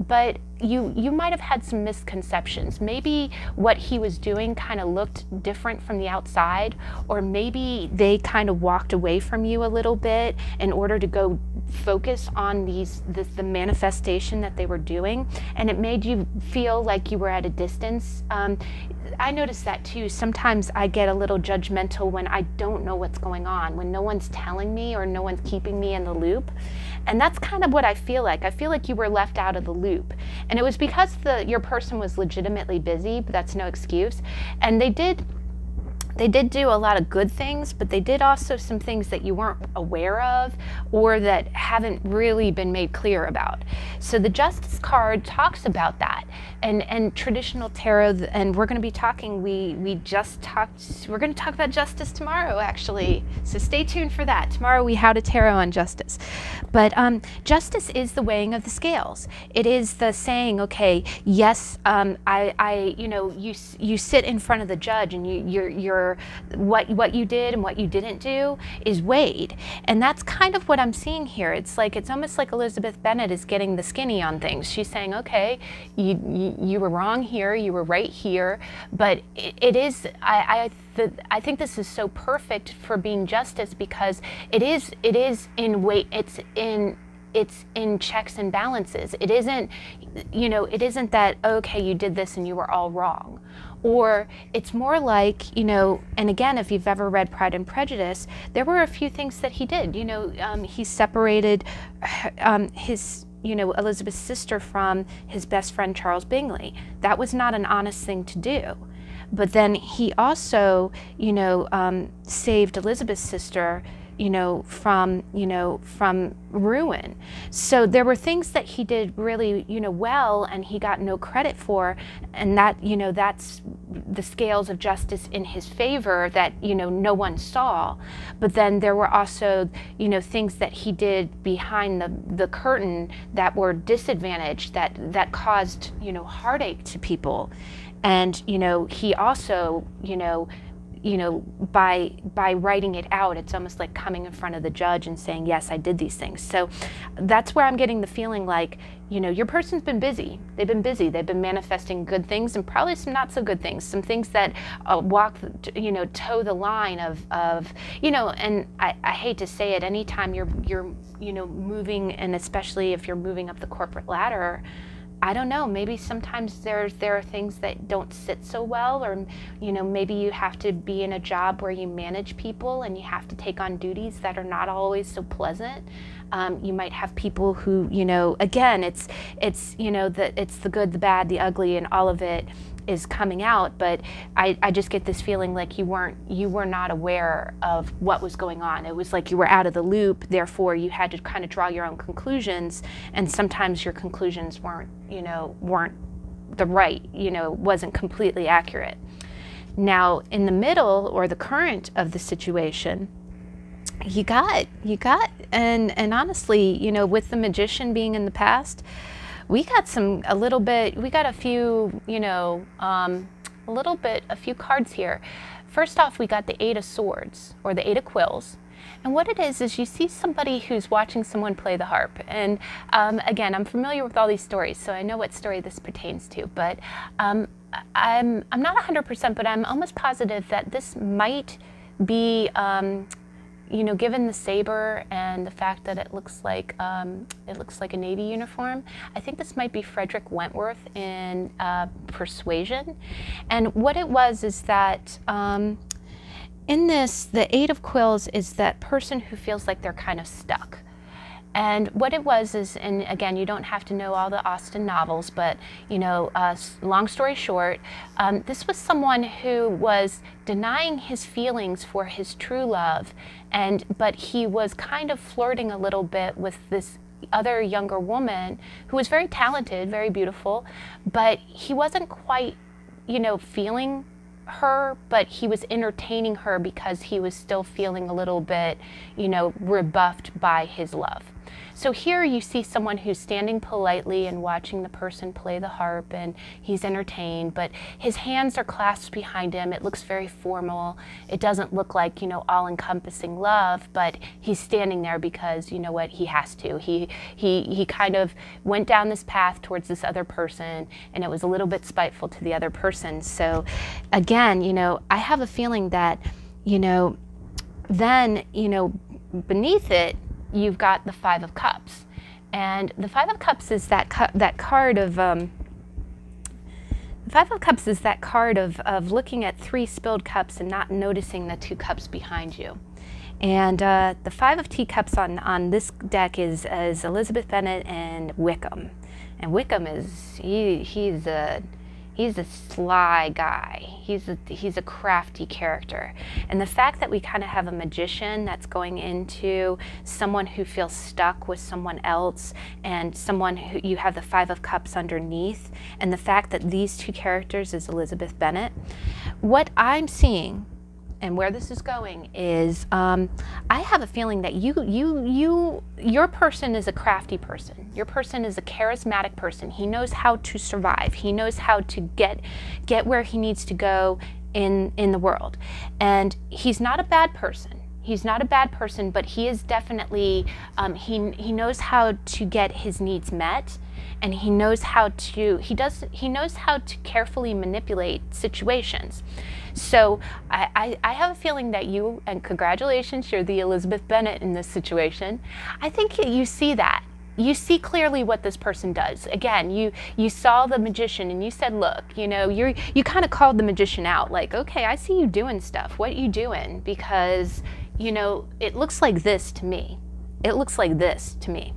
But you might have had some misconceptions. Maybe what he was doing kind of looked different from the outside, or maybe they kind of walked away from you a little bit in order to go focus on the manifestation that they were doing, and it made you feel like you were at a distance. I notice that too. Sometimes I get a little judgmental when I don't know what's going on, when no one's telling me or no one's keeping me in the loop. And that's kind of what I feel like. I feel like you were left out of the loop. And it was because your person was legitimately busy, but that's no excuse. And they did do a lot of good things, but they did also some things that you weren't aware of, or that haven't really been made clear about. So the Justice card talks about that, and traditional tarot, and we're going to be talking, we're going to talk about justice tomorrow, actually. So stay tuned for that. Tomorrow we have a tarot on justice. But justice is the weighing of the scales. It is the saying, okay, yes, you sit in front of the judge, and you're your what you did and what you didn't do is weighed. And that's kind of what I'm seeing here. It's almost like Elizabeth Bennet is getting the skinny on things. She's saying, okay, you were wrong here, you were right here, but it is, I think this is so perfect for being justice, because it is in weight, it's in checks and balances. It isn't, you know, it isn't that, okay, you did this and you were all wrong. Or it's more like, you know, and again, if you've ever read Pride and Prejudice, there were a few things that he did. You know, he separated his, you know, Elizabeth's sister from his best friend Charles Bingley. That was not an honest thing to do. But then he also, you know, saved Elizabeth's sister, you know, from ruin. So there were things that he did really, you know, well, and he got no credit for, and that, you know, that's the scales of justice in his favor that, you know, no one saw. But then there were also, you know, things that he did behind the curtain that were disadvantaged, that caused, you know, heartache to people. And, you know, he also, you know, by writing it out, it's almost like coming in front of the judge and saying, yes, I did these things. So that's where I'm getting the feeling like, you know, your person's been busy. They've been busy. They've been manifesting good things and probably some not so good things, some things that you know, toe the line of, you know, and I hate to say it, anytime you're, you know, moving, and especially if you're moving up the corporate ladder, I don't know, maybe sometimes there are things that don't sit so well, or, you know, maybe you have to be in a job where you manage people and you have to take on duties that are not always so pleasant. You might have people who, you know, again, it's you know, it's the good, the bad, the ugly, and all of it is coming out, but I just get this feeling like you were not aware of what was going on. It was like you were out of the loop, therefore you had to kind of draw your own conclusions, and sometimes your conclusions weren't the right, you know, wasn't completely accurate. Now, in the middle, or the current of the situation, you got, and honestly, you know, with the magician being in the past, we got a few, you know, a few cards here. First off, we got the Eight of Swords, or the Eight of Quills. And what it is you see somebody who's watching someone play the harp. And again, I'm familiar with all these stories, so I know what story this pertains to. But I'm not 100%, but I'm almost positive that this might be, you know, given the saber and the fact that it looks like a Navy uniform, I think this might be Frederick Wentworth in Persuasion. And what it was is that in this, the Eight of Quills is that person who feels like they're kind of stuck. And what it was is, and again, you don't have to know all the Austen novels, but, you know, long story short, this was someone who was denying his feelings for his true love, but he was kind of flirting a little bit with this other younger woman who was very talented, very beautiful, but he wasn't quite, you know, feeling her, but he was entertaining her because he was still feeling a little bit, you know, rebuffed by his love. So here you see someone who's standing politely and watching the person play the harp, and he's entertained, but his hands are clasped behind him. It looks very formal. It doesn't look like, you know, all-encompassing love, but he's standing there because, you know what, he has to. He kind of went down this path towards this other person, and it was a little bit spiteful to the other person. So again, you know, I have a feeling that, you know, then, you know, beneath it, you've got the Five of Cups. And the Five of Cups is that card of, the Five of Cups is that card of looking at three spilled cups and not noticing the two cups behind you. And the Five of Teacups on this deck is Elizabeth Bennet and Wickham. And Wickham is, he's a sly guy. He's a crafty character. And the fact that we kind of have a magician that's going into someone who feels stuck with someone else, and someone who you have the Five of Cups underneath, and the fact that these two characters is Elizabeth Bennet, what I'm seeing and where this is going is, I have a feeling that your person is a crafty person. Your person is a charismatic person. He knows how to survive. He knows how to get where he needs to go in the world. And he's not a bad person. He's not a bad person, but he is definitely, he knows how to get his needs met, and he knows how to, he knows how to carefully manipulate situations. So I have a feeling that you, and congratulations, you're the Elizabeth Bennet in this situation. I think you see that. You see clearly what this person does. Again, you saw the magician and you said, look, you know, you kind of called the magician out, like, okay, I see you doing stuff. What are you doing? Because, you know, it looks like this to me. It looks like this to me.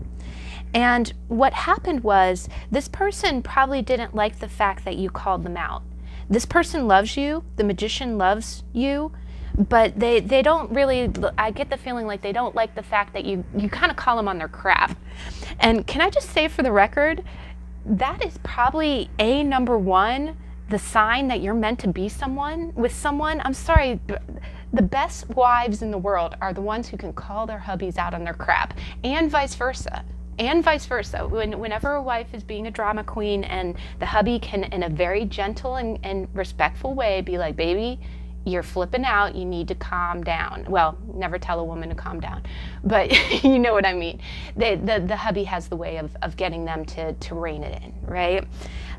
And what happened was, this person probably didn't like the fact that you called them out. This person loves you, the magician loves you, but they don't really, I get the feeling like they don't like the fact that you kind of call them on their crap. And can I just say for the record, that is probably number one, the sign that you're meant to be with someone. I'm sorry, the best wives in the world are the ones who can call their hubbies out on their crap, and vice versa. And vice versa. Whenever a wife is being a drama queen and the hubby can, in a very gentle and respectful way, be like, baby, you're flipping out, you need to calm down. Well, never tell a woman to calm down, but you know what I mean. The hubby has the way of getting them to rein it in, right?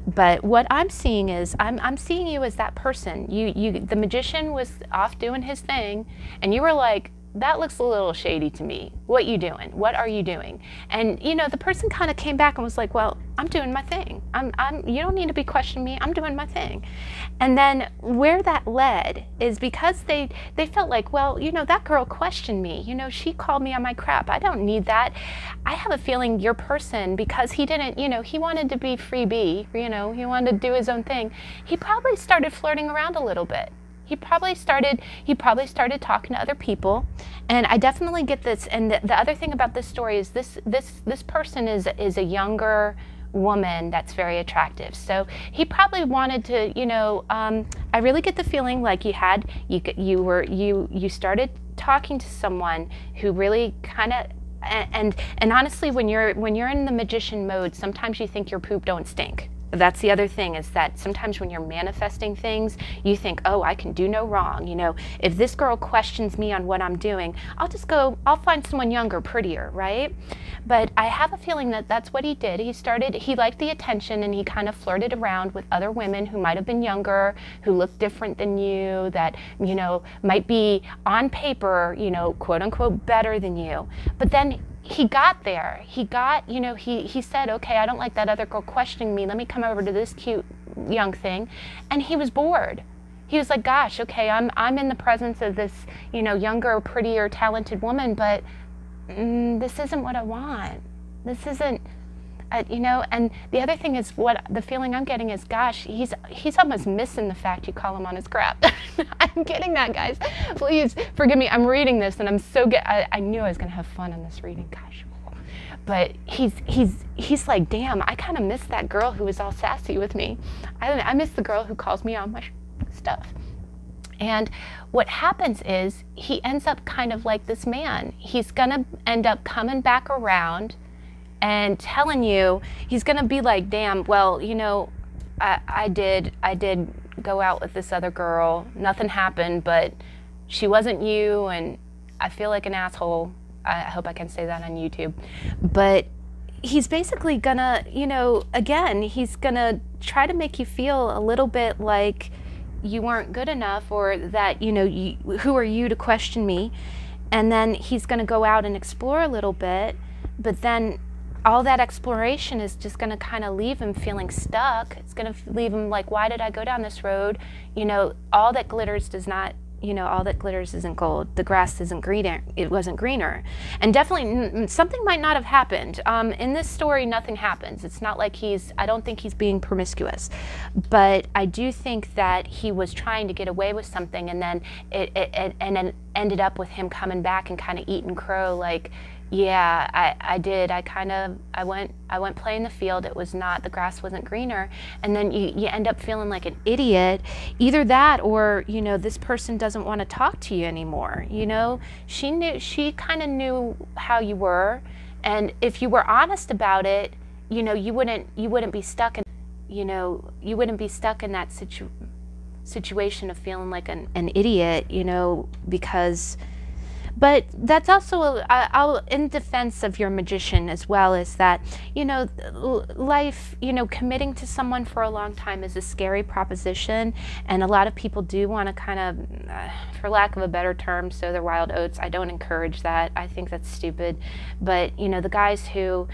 But what I'm seeing is, I'm seeing you as that person. The magician was off doing his thing, and you were like, that looks a little shady to me. What you doing? What are you doing? And you know, the person kind of came back and was like, well, I'm doing my thing. You don't need to be questioning me. I'm doing my thing. And then where that led is because they felt like, well, you know, that girl questioned me. You know, she called me on my crap. I don't need that. I have a feeling your person, because he didn't, you know, he wanted to be free bee, you know, he wanted to do his own thing. He probably started flirting around a little bit. He probably started talking to other people, and I definitely get this. And the other thing about this story is this person is a younger woman that's very attractive. So he probably wanted to, you know, I really get the feeling like you started talking to someone who really kind of, and honestly, when you're in the magician mode, sometimes you think your poop don't stink. That's the other thing, is that sometimes when you're manifesting things, you think, oh, I can do no wrong. You know, if this girl questions me on what I'm doing, I'll find someone younger, prettier, right? But I have a feeling that that's what he did. He liked the attention, and he kind of flirted around with other women who might have been younger, who looked different than you, that, you know, might be on paper, you know, quote unquote, better than you. But then he got there. You know, he said, okay, I don't like that other girl questioning me. Let me come over to this cute young thing. And he was bored. He was like, gosh, okay, I'm in the presence of this, you know, younger, prettier, talented woman, but this isn't what I want. This isn't, you know. And the other thing is, what the feeling I'm getting is, gosh, he's almost missing the fact you call him on his crap. I'm getting that, guys. Please forgive me. I'm reading this, and I'm so I knew I was gonna have fun on this reading, gosh. But he's like, damn, I kind of miss that girl who was all sassy with me. I miss the girl who calls me on my stuff. And what happens is, he ends up kind of like this man. He's gonna end up coming back around and telling you, he's gonna be like, damn, well, you know, I did go out with this other girl. Nothing happened, but she wasn't you, and I feel like an asshole. I hope I can say that on YouTube. But he's basically gonna, you know, again, he's gonna try to make you feel a little bit like you weren't good enough, or that, you know, who are you to question me? And then he's gonna go out and explore a little bit, but then all that exploration is just going to kind of leave him feeling stuck. It's going to leave him like, why did I go down this road? You know, all that glitters does not, you know, all that glitters isn't gold. The grass isn't greener. It wasn't greener. And definitely something might not have happened. In this story, nothing happens. It's not like I don't think he's being promiscuous. But I do think that he was trying to get away with something, and then it ended up with him coming back and kind of eating crow, like, yeah, I did. I went play in the field. It was not, the grass wasn't greener. And then you end up feeling like an idiot. Either that, or, you know, this person doesn't want to talk to you anymore. You know, she kind of knew how you were. And if you were honest about it, you know, you wouldn't be stuck in, you know, you wouldn't be stuck in that situation. situation of feeling like an idiot, you know, because, but that's also, I'll in defense of your magician as well, is that, you know, life, you know, committing to someone for a long time is a scary proposition, and a lot of people do want to kind of, for lack of a better term, sow their wild oats. I don't encourage that. I think that's stupid. But, you know, the guys who,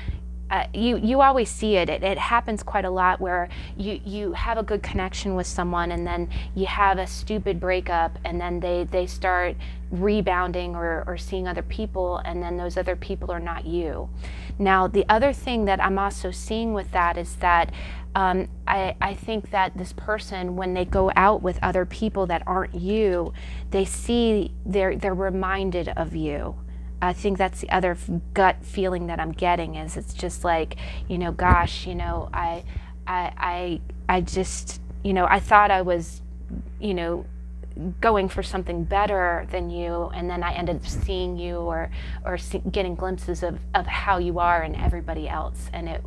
you always see it. It happens quite a lot where you have a good connection with someone, and then you have a stupid breakup, and then they start rebounding or seeing other people, and then those other people are not you. Now, the other thing that I'm also seeing with that is that I think that this person, when they go out with other people that aren't you, they see, they're reminded of you. I think that's the other gut feeling that I'm getting, is it's just like, you know, gosh, you know, I just, you know, I thought I was, you know, going for something better than you, and then I ended up seeing you or getting glimpses of how you are and everybody else, and I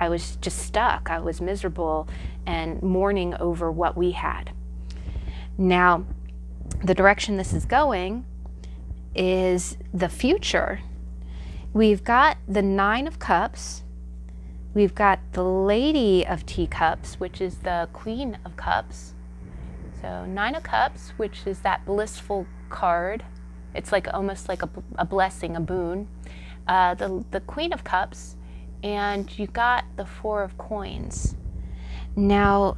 was just stuck. I was miserable and mourning over what we had. Now, the direction this is going is the future. We've got the Nine of Cups, we've got the Lady of Teacups, which is the Queen of Cups. So Nine of Cups, which is that blissful card. It's like almost like a blessing, a boon. The Queen of Cups, and you got the Four of Coins. Now,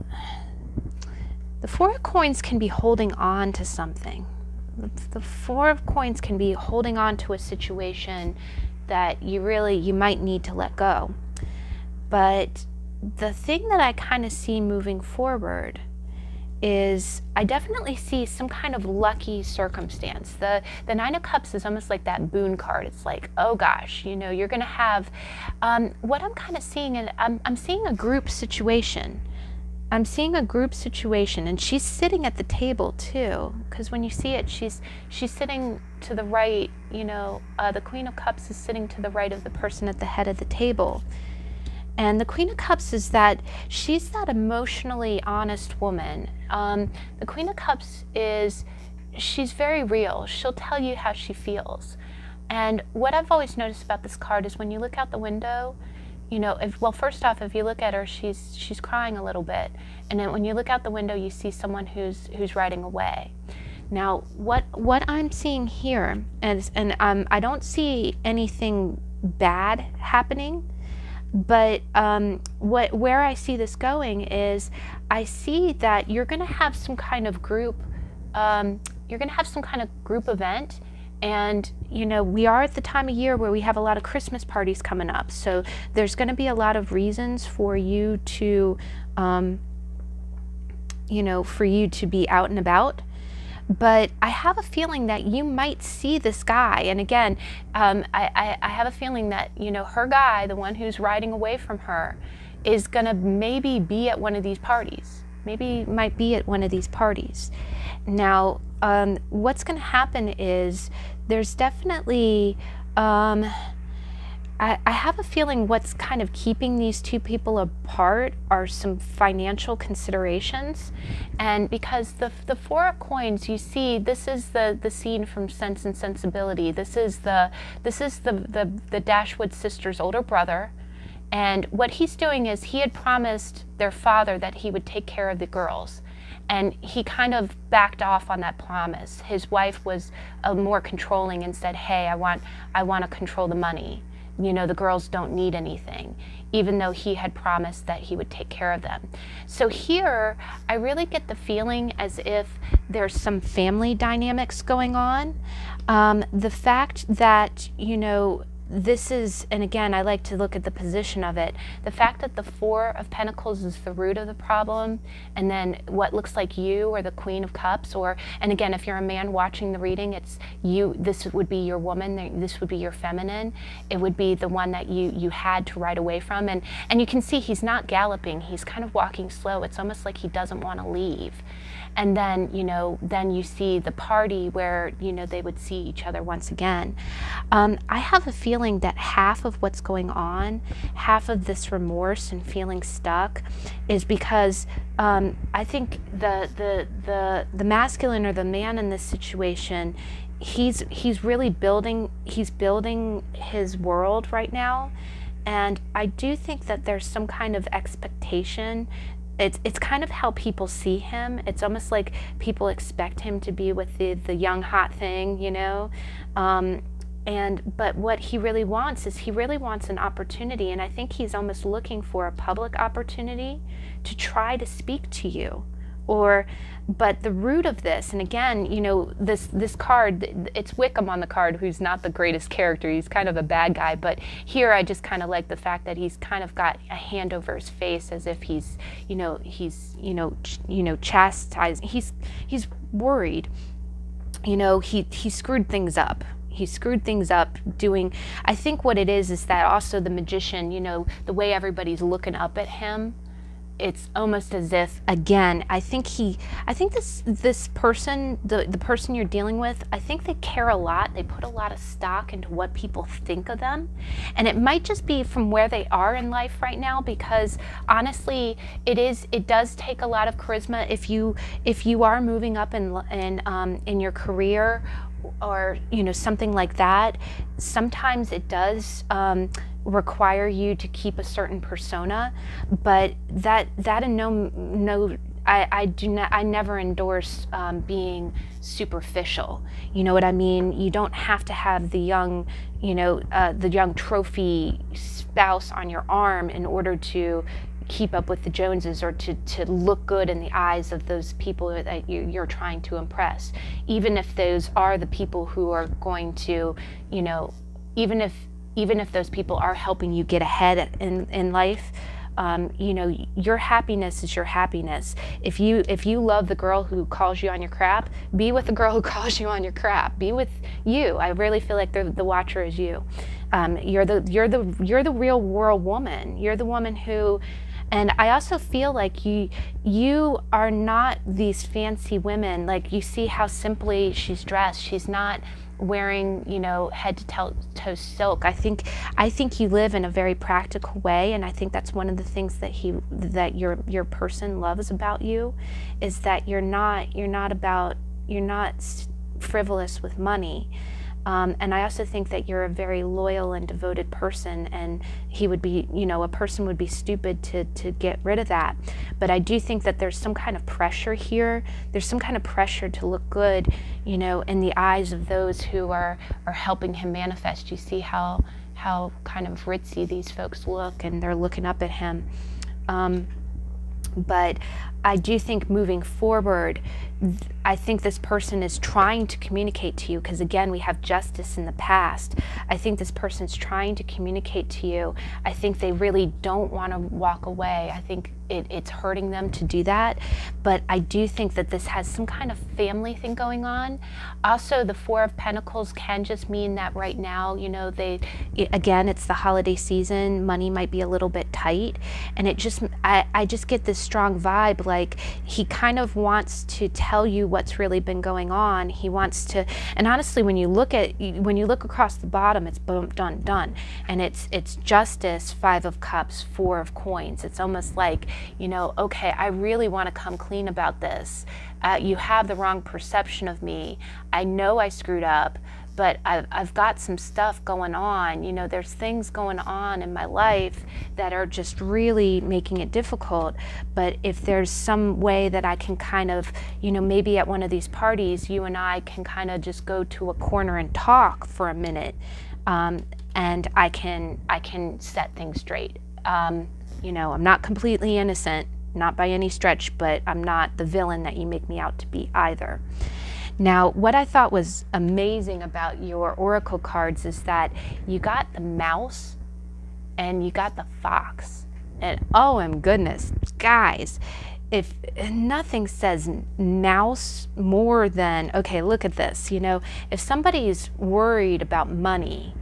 the Four of Coins can be holding on to something. The Four of Coins can be holding on to a situation that you might need to let go. But the thing that I kind of see moving forward is I definitely see some kind of lucky circumstance. The Nine of Cups is almost like that boon card. It's like, oh gosh, you know, you're going to have, what I'm kind of seeing, and I'm seeing a group situation. I'm seeing a group situation, and she's sitting at the table too, because when you see it, she's sitting to the right, you know, the Queen of Cups is sitting to the right of the person at the head of the table. And the Queen of Cups is that she's that emotionally honest woman. The Queen of Cups she's very real. She'll tell you how she feels. And what I've always noticed about this card is when you look out the window, you know, well, first off, if you look at her, she's crying a little bit, and then when you look out the window, you see someone who's riding away. Now, what I'm seeing here is, and I don't see anything bad happening, but where I see this going is, I see that you're going to have some kind of group. You're going to have some kind of group event. And, you know, we are at the time of year where we have a lot of Christmas parties coming up. So there's going to be a lot of reasons for you to, you know, for you to be out and about. But I have a feeling that you might see this guy. And again, I have a feeling that, you know, her guy, the one who's riding away from her, is going to maybe be at one of these parties. Maybe might be at one of these parties. Now, what's going to happen is there's definitely, I have a feeling what's kind of keeping these two people apart are some financial considerations. And because the Four of Coins, you see, this is the scene from Sense and Sensibility. This is the Dashwood sisters' older brother. And what he's doing is, he had promised their father that he would take care of the girls. And he kind of backed off on that promise. His wife was more controlling and said, hey, I want to control the money. You know, the girls don't need anything, even though he had promised that he would take care of them. So here, I really get the feeling as if there's some family dynamics going on. The fact that, you know, this is, and again, I like to look at the position of it. The fact that the Four of Pentacles is the root of the problem, and then what looks like you, or the Queen of Cups, or, and again, if you're a man watching the reading, it's you, this would be your woman, this would be your feminine. It would be the one that you had to ride away from. And you can see he's not galloping, he's kind of walking slow. It's almost like he doesn't want to leave. And then, you know, then you see the party where, you know, they would see each other once again. I have a feeling feeling that half of what's going on, half of this remorse and feeling stuck, is because I think the masculine, or the man in this situation, he's really building his world right now. And I do think that there's some kind of expectation. It's kind of how people see him. It's almost like people expect him to be with the young hot thing, you know. But what he really wants is he really wants an opportunity, and I think he's almost looking for a public opportunity to try to speak to you. But the root of this, and again, you know, this card, it's Wickham on the card, who's not the greatest character. He's kind of a bad guy, but here I just kind of like the fact that he's kind of got a hand over his face, as if he's chastised. He's worried. You know, he screwed things up. He screwed things up doing, I think what it is that also the magician, you know, the way everybody's looking up at him, it's almost as if, again, I think this person, the person you're dealing with, I think they care a lot. They put a lot of stock into what people think of them. And it might just be from where they are in life right now, because honestly, it does take a lot of charisma if you are moving up in your career, or you know, something like that. Sometimes it does require you to keep a certain persona, but I never endorse being superficial. You know what I mean? You don't have to have the young, you know, the young trophy spouse on your arm in order to keep up with the Joneses, or to look good in the eyes of those people that you're trying to impress. Even if those are the people who are going to, you know, even if those people are helping you get ahead in life, you know, your happiness is your happiness. If you love the girl who calls you on your crap, be with the girl who calls you on your crap. Be with you. I really feel like the watcher is you. You're the real world woman. You're the woman who. And I also feel like you are not these fancy women. Like, you see how simply she's dressed. She's not wearing, you know, head to toe silk. I think you live in a very practical way, and I think that's one of the things that your person loves about you, is that you're not frivolous with money. And I also think that you're a very loyal and devoted person, and he would be, you know, a person would be stupid to get rid of that. But I do think that there's some kind of pressure here. There's some kind of pressure to look good, you know, in the eyes of those who are helping him manifest. You see how kind of ritzy these folks look, and they're looking up at him. But I do think moving forward, I think this person is trying to communicate to you, because again, we have justice in the past. I think this person's trying to communicate to you. I think they really don't want to walk away. I think it's hurting them to do that. But I do think that this has some kind of family thing going on. Also, the Four of Pentacles can just mean that right now, you know, again, it's the holiday season. Money might be a little bit tight. And I just get this strong vibe, like he kind of wants to tell you what's really been going on. He wants to, and honestly, when you look across the bottom, it's boom, done, done. And it's Justice, Five of Cups, Four of Coins. It's almost like, you know, okay, I really want to come clean about this. You have the wrong perception of me. I know I screwed up, but I've got some stuff going on. You know, there's things going on in my life that are just really making it difficult. But if there's some way that I can kind of, you know, maybe at one of these parties, you and I can kind of just go to a corner and talk for a minute, and I can set things straight. You know, I'm not completely innocent, not by any stretch, but I'm not the villain that you make me out to be either. Now, what I thought was amazing about your oracle cards is that you got the mouse and you got the fox. And oh my goodness, guys, if nothing says mouse more than, okay, look at this, you know, if somebody's worried about money,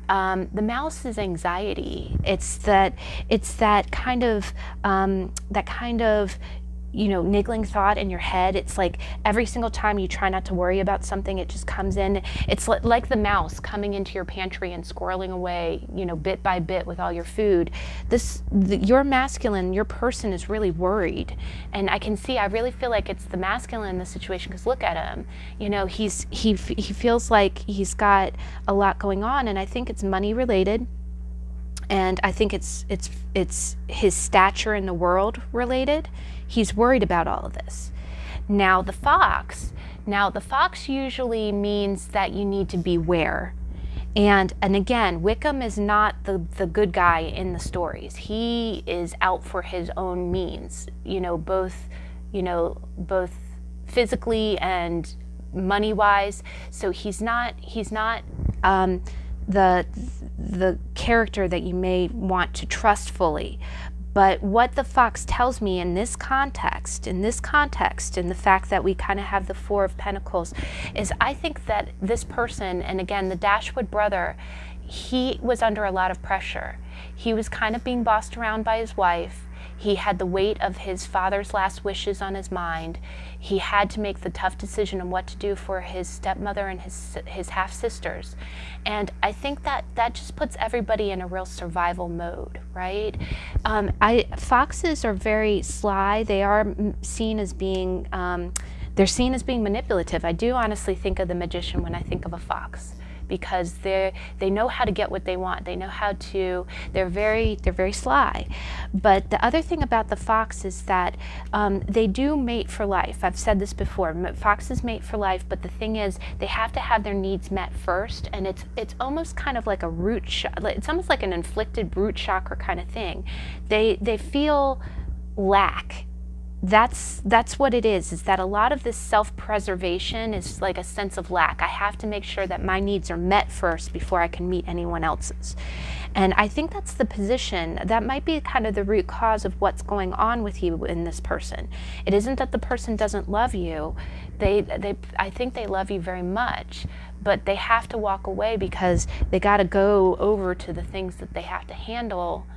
the mouse is anxiety. It's that kind of, you know, niggling thought in your head. It's like every single time you try not to worry about something, it just comes in. It's like the mouse coming into your pantry and squirreling away, you know, bit by bit with all your food. Your masculine, your person is really worried. And I can see, I really feel like it's the masculine in this situation, because look at him. You know, he feels like he's got a lot going on, and I think it's money related. And I think it's his stature in the world related. He's worried about all of this. Now the fox usually means that you need to beware. And again, Wickham is not the good guy in the stories. He is out for his own means, both physically and money-wise. So he's not the character that you may want to trust fully. But what the fox tells me in this context, and the fact that we kind of have the Four of Pentacles, is I think that this person, and again, the Dashwood brother, he was under a lot of pressure. He was kind of being bossed around by his wife. He had the weight of his father's last wishes on his mind. He had to make the tough decision on what to do for his stepmother and his half-sisters. And I think that just puts everybody in a real survival mode, right? Foxes are very sly. They are seen as being, they're seen as being manipulative. I do honestly think of the magician when I think of a fox, because they know how to get what they want. They know how to, they're very sly. But the other thing about the fox is that they do mate for life. I've said this before, foxes mate for life, but the thing is, they have to have their needs met first, and it's almost kind of like a root shock. It's almost like an inflicted root chakra kind of thing. They feel lack. That's what it is that a lot of this self-preservation is like a sense of lack. I have to make sure that my needs are met first before I can meet anyone else's. And I think that's the position. That might be kind of the root cause of what's going on with you in this person. It isn't that the person doesn't love you. I think they love you very much, but they have to walk away because they got to go over to the things that they have to handle.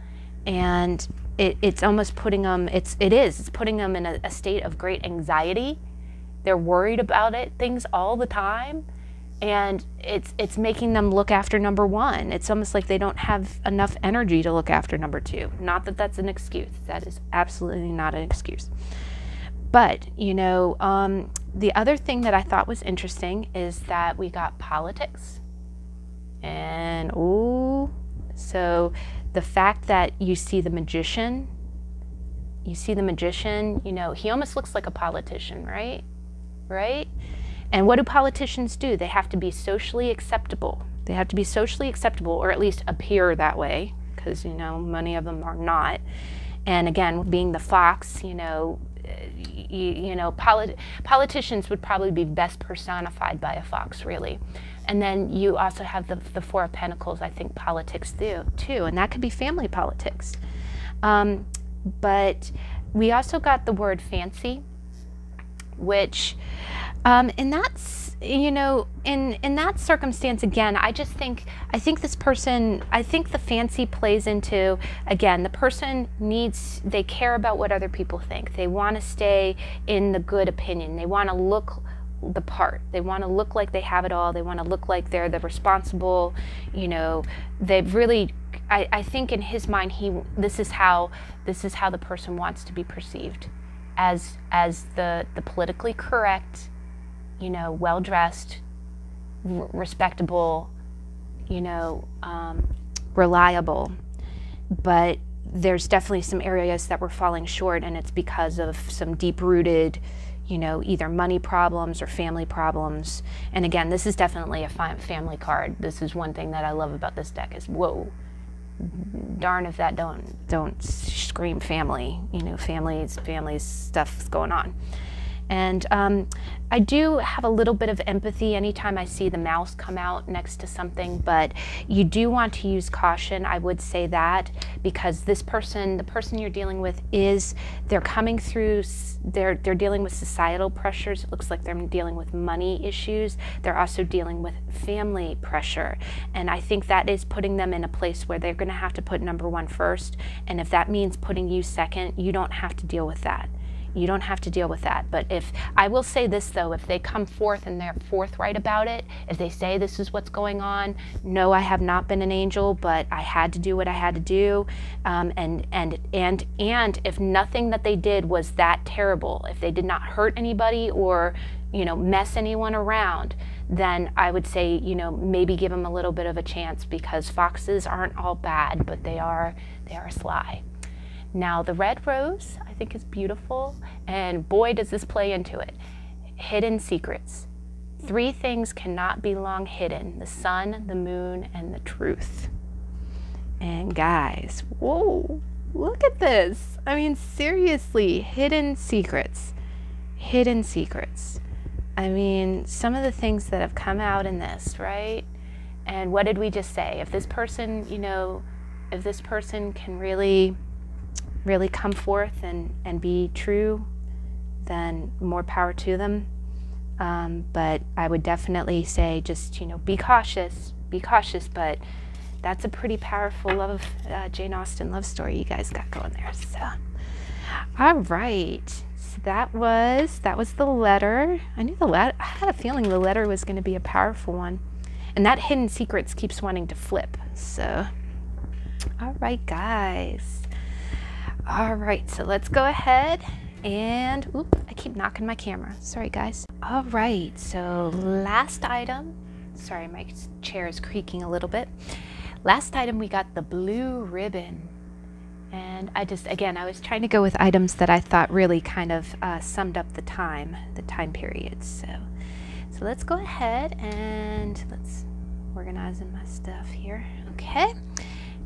And it's almost putting them, it's putting them in a state of great anxiety. They're worried about things all the time, and it's making them look after number one. It's almost like they don't have enough energy to look after number two. Not that that's an excuse. That is absolutely not an excuse. But, the other thing that I thought was interesting is that we got politics. And, so the fact that you see the magician, he almost looks like a politician, right? Right? And what do politicians do? They have to be socially acceptable. They have to be socially acceptable, or at least appear that way, because, many of them are not. And again, being the fox, politicians would probably be best personified by a fox, really. And then you also have the Four of Pentacles, I think politics too, and that could be family politics. But we also got the word fancy, which, and that's, in that circumstance, again, I think this person, I think the fancy plays into, again, the person they care about what other people think. They want to stay in the good opinion. They want to look the part. They want to look like they have it all. They want to look like they're the responsible, they've really, I think in his mind, this is how the person wants to be perceived, as the politically correct, well-dressed, respectable, reliable. But there's definitely some areas that we're falling short, and it's because of some deep-rooted, either money problems or family problems. And again, this is definitely a family card. This is one thing that I love about this deck is, whoa, darn if that don't scream family. Families stuff's going on. And I do have a little bit of empathy anytime I see the mouse come out next to something, but you do want to use caution, I would say that, because the person you're dealing with they're coming through, they're dealing with societal pressures. It looks like they're dealing with money issues. They're also dealing with family pressure. And I think that is putting them in a place where they're going to have to put number one first. And if that means putting you second, you don't have to deal with that. You don't have to deal with that. But if, I will say this though, if they come forth and they're forthright about it, if they say this is what's going on, no, I have not been an angel, but I had to do what I had to do. And if nothing that they did was that terrible, if they did not hurt anybody or, you know, mess anyone around, then I would say, you know, maybe give them a little bit of a chance, because foxes aren't all bad, but they are sly. Now the red rose, I think, is beautiful, and boy does this play into it. Hidden secrets. 3 things cannot be long hidden: the sun, the moon, and the truth. And guys, whoa, look at this. I mean, seriously, hidden secrets. Hidden secrets. I mean, some of the things that have come out in this, right? And what did we just say? If this person, you know, if this person can really come forth and be true, then more power to them. But I would definitely say, just, you know, be cautious, but that's a pretty powerful Jane Austen love story you guys got going there. So, all right, so that was the letter. I had a feeling the letter was going to be a powerful one, and that hidden secrets keeps wanting to flip. So, all right, guys. All right, so let's go ahead and, oop, I keep knocking my camera. Sorry, guys. All right, so last item. Sorry, my chair is creaking a little bit. Last item, we got the blue ribbon. And I was trying to go with items that I thought really kind of summed up the time period. So let's go ahead and let's organize my stuff here. Okay,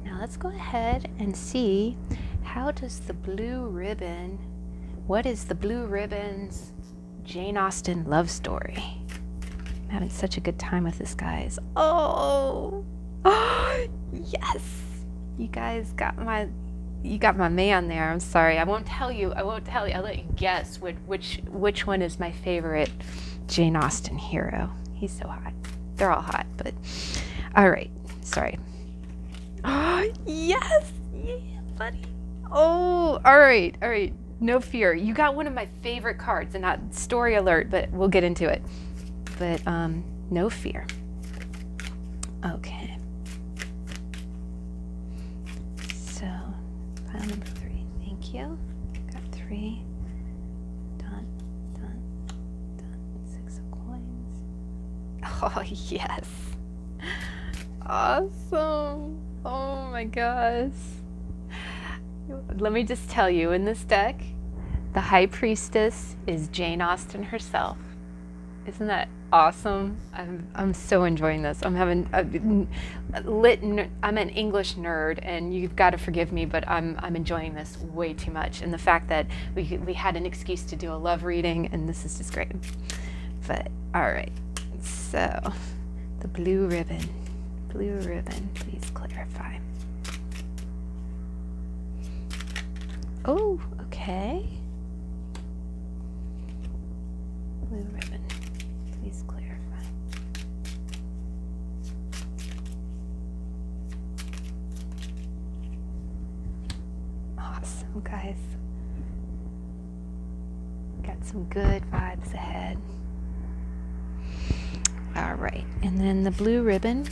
now let's go ahead and see, how does the blue ribbon, what is the blue ribbon's Jane Austen love story? I'm having such a good time with this, guys. Oh, yes, you guys got my man there. I'm sorry, I won't tell you. I'll let you guess which one is my favorite Jane Austen hero. He's so hot. They're all hot, but all right, sorry. Oh, yes, yeah, buddy. Oh, all right, no fear. You got one of my favorite cards, and not story alert, but we'll get into it. But no fear. Okay. So, pile number 3. Thank you. Got 3. Done. 6 of coins. Oh, yes. Awesome. Oh my gosh. Let me just tell you, in this deck, the High Priestess is Jane Austen herself. Isn't that awesome? I'm so enjoying this. I'm an English nerd, and you've got to forgive me, but I'm enjoying this way too much. And the fact that we had an excuse to do a love reading, and this is just great. But all right, so the blue ribbon, please clarify. Oh, okay. Blue ribbon, please clarify. Awesome, guys. Got some good vibes ahead. All right, and then the blue ribbon.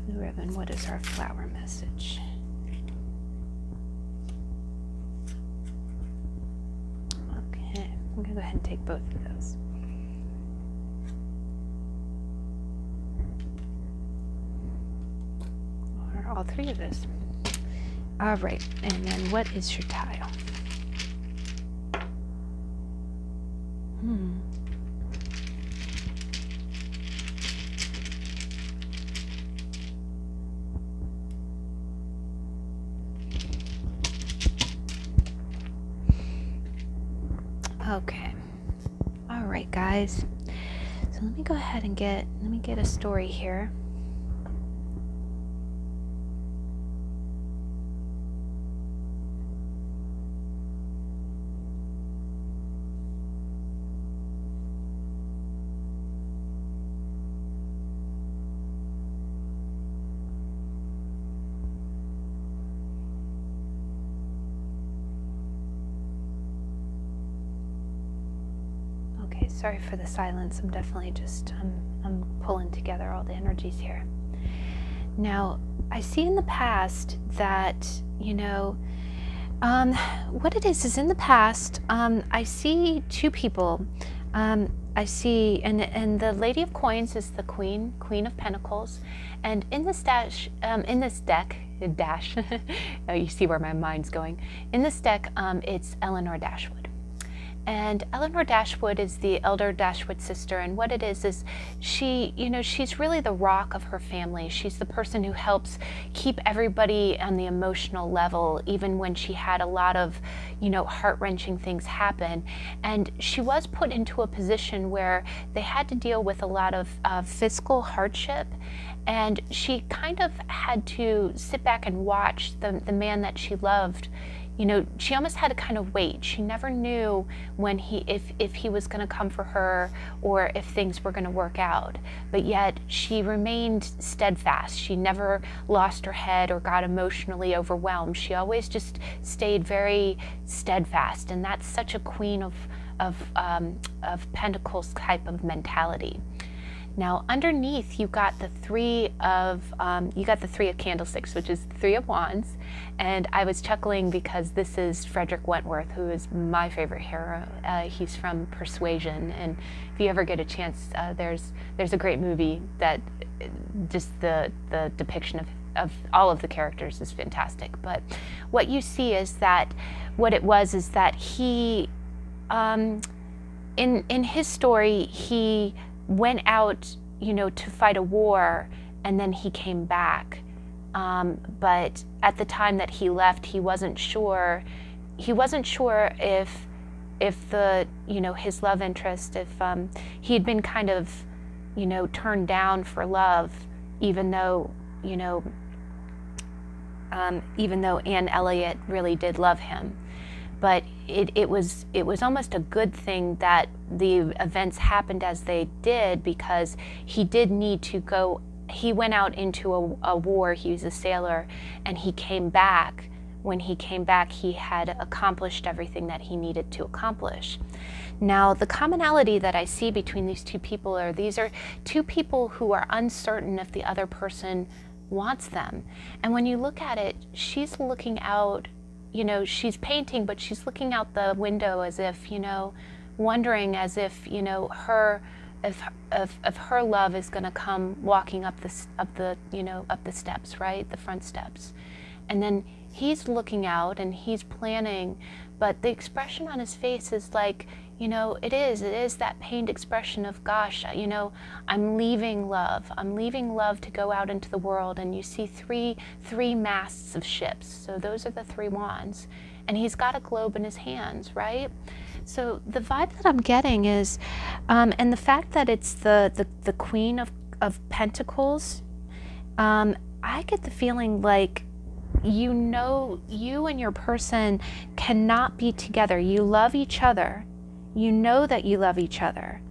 Ribbon, what is our flower message? Okay, I'm gonna go ahead and take both of those. Or all 3 of those. All right, and then what is your tile? Okay. All right, guys. So let me go ahead and get a story here. Sorry for the silence. I'm definitely just, I'm pulling together all the energies here. Now, I see in the past that, you know, what it is in the past, I see two people. I see, and the Lady of Coins is the Queen of Pentacles, and in this deck, oh, you see where my mind's going. In this deck, it's Eleanor Dashwood. And Eleanor Dashwood is the elder Dashwood sister, and what it is she, you know, she's really the rock of her family. She's the person who helps keep everybody on the emotional level, even when she had a lot of, you know, heart-wrenching things happen. And she was put into a position where they had to deal with a lot of fiscal hardship, and she kind of had to sit back and watch the man that she loved. You know, she almost had to kind of wait. She never knew when if he was going to come for her or if things were going to work out. But yet she remained steadfast. She never lost her head or got emotionally overwhelmed. She always just stayed very steadfast, and that's such a Queen of Pentacles type of mentality. Now, underneath, you got the three of Candlesticks, which is Three of Wands, and I was chuckling because this is Frederick Wentworth, who is my favorite hero. He's from Persuasion, and if you ever get a chance, there's a great movie that just the depiction of all of the characters is fantastic. But what you see is that what it was is that he, in his story, he went out, you know, to fight a war, and then he came back. But at the time that he left, he wasn't sure if the, you know, his love interest, if he had been kind of, you know, turned down for love, even though, you know, even though Anne Elliot really did love him. But it was almost a good thing that the events happened as they did, because he did need to go. He went out into a war. He was a sailor, and he came back. When he came back, he had accomplished everything that he needed to accomplish. Now, the commonality that I see between these two people are these are two people who are uncertain if the other person wants them. And when you look at it, she's looking out. You know, she's painting, but she's looking out the window as if, you know, wondering as if, you know, if her love is going to come walking up the steps, right, the front steps. And then he's looking out and he's planning, but the expression on his face is like, you know, it is that pained expression of, gosh, you know, I'm leaving love to go out into the world. And you see three masts of ships. So those are the three wands. And he's got a globe in his hands, right? So the vibe that I'm getting is, and the fact that it's the Queen of Pentacles, I get the feeling like, you know, you and your person cannot be together. You love each other. You know that you love each other,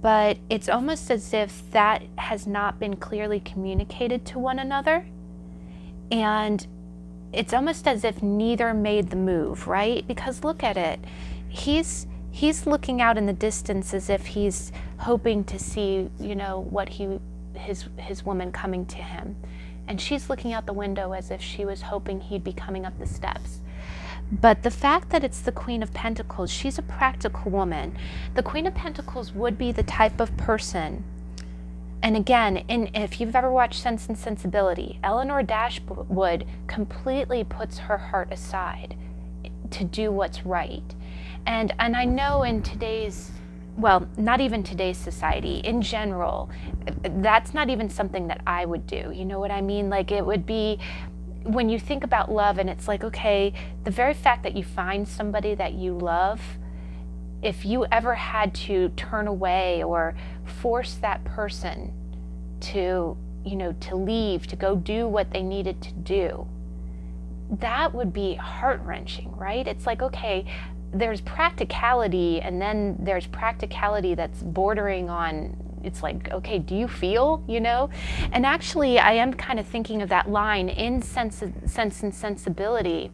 but it's almost as if that has not been clearly communicated to one another. And it's almost as if neither made the move, right? Because look at it. He's looking out in the distance as if he's hoping to see, you know, what his woman coming to him. And she's looking out the window as if she was hoping he'd be coming up the steps. But the fact that it's the Queen of Pentacles, she's a practical woman. The Queen of Pentacles would be the type of person, and again, if you've ever watched Sense and Sensibility, Eleanor Dashwood completely puts her heart aside to do what's right. And I know in today's, well, not even today's society, in general, that's not even something that I would do. You know what I mean? Like, it would be, when you think about love and it's like, okay, the very fact that you find somebody that you love, if you ever had to turn away or force that person to, you know, to leave, to go do what they needed to do, that would be heart-wrenching, right? It's like, okay, there's practicality, and then there's practicality that's bordering on, it's like, okay, do you feel, you know? And actually, I am kind of thinking of that line in Sense and Sensibility,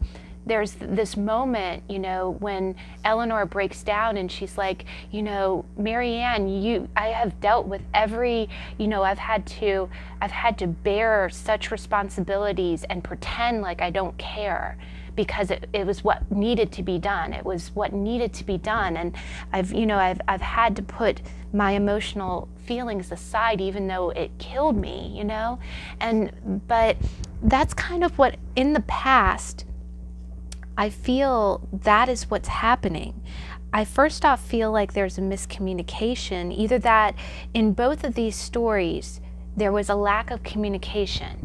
there's this moment, you know, when Eleanor breaks down and she's like, you know, Marianne, I have dealt with every, you know, I've had to bear such responsibilities and pretend like I don't care, because it was what needed to be done. It was what needed to be done. And I've had to put my emotional feelings aside, even though it killed me, you know? But that's kind of what, in the past, I feel that is what's happening. I first off feel like there's a miscommunication, either that in both of these stories, there was a lack of communication.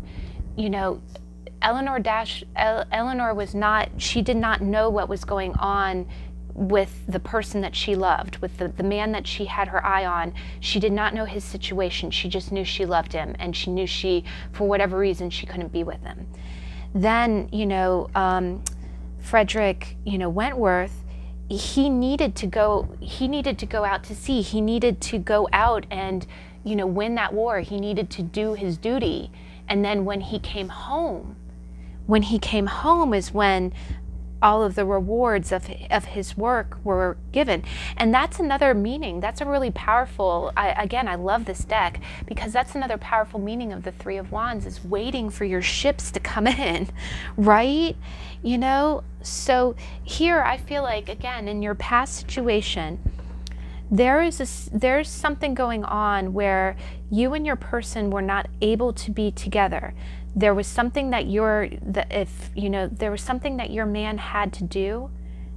You know, Eleanor was not, she did not know what was going on with the person that she loved, with the man that she had her eye on. She did not know his situation. She just knew she loved him, and she knew for whatever reason, she couldn't be with him. Then, you know, Frederick, you know, Wentworth, he needed to go out to sea. He needed to go out and, you know, win that war. He needed to do his duty. And then when he came home is when all of the rewards of his work were given. And that's another meaning. That's a really powerful, again, I love this deck, because that's another powerful meaning of the Three of Wands, is waiting for your ships to come in, right? You know, so here I feel like, again, in your past situation, there's something going on where you and your person were not able to be together. There was something that there was something that your man had to do.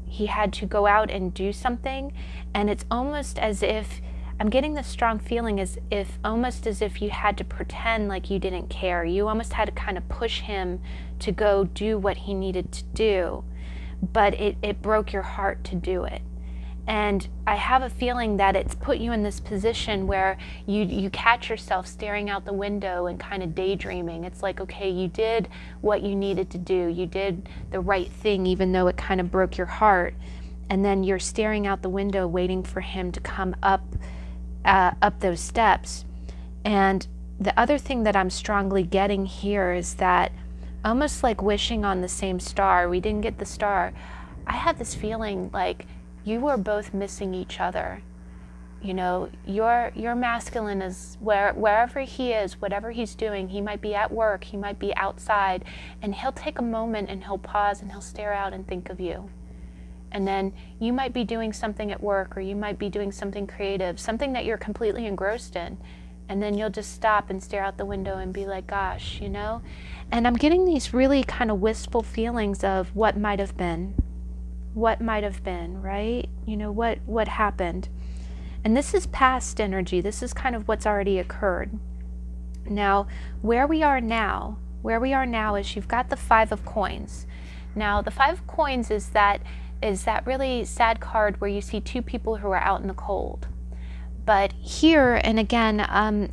He had to go out and do something, and it's almost as if, I'm getting this strong feeling almost as if you had to pretend like you didn't care. You almost had to kind of push him to go do what he needed to do, but it broke your heart to do it. And I have a feeling that it's put you in this position where you catch yourself staring out the window and kind of daydreaming. It's like, okay, you did what you needed to do. You did the right thing, even though it kind of broke your heart. And then you're staring out the window waiting for him to come up those steps. And the other thing that I'm strongly getting here is that, almost like wishing on the same star, we didn't get the star. I have this feeling like you are both missing each other. You know, your masculine is wherever he is, whatever he's doing. He might be at work, he might be outside, and he'll take a moment and he'll pause and he'll stare out and think of you. And then you might be doing something at work, or you might be doing something creative, something that you're completely engrossed in. And then you'll just stop and stare out the window and be like, gosh, you know? And I'm getting these really kind of wistful feelings of what might have been. What might have been, right? You know, what happened. And this is past energy. This is kind of what's already occurred. Now, where we are now is you've got the Five of Coins. Now, the Five of Coins is that really sad card where you see two people who are out in the cold. But here, and again,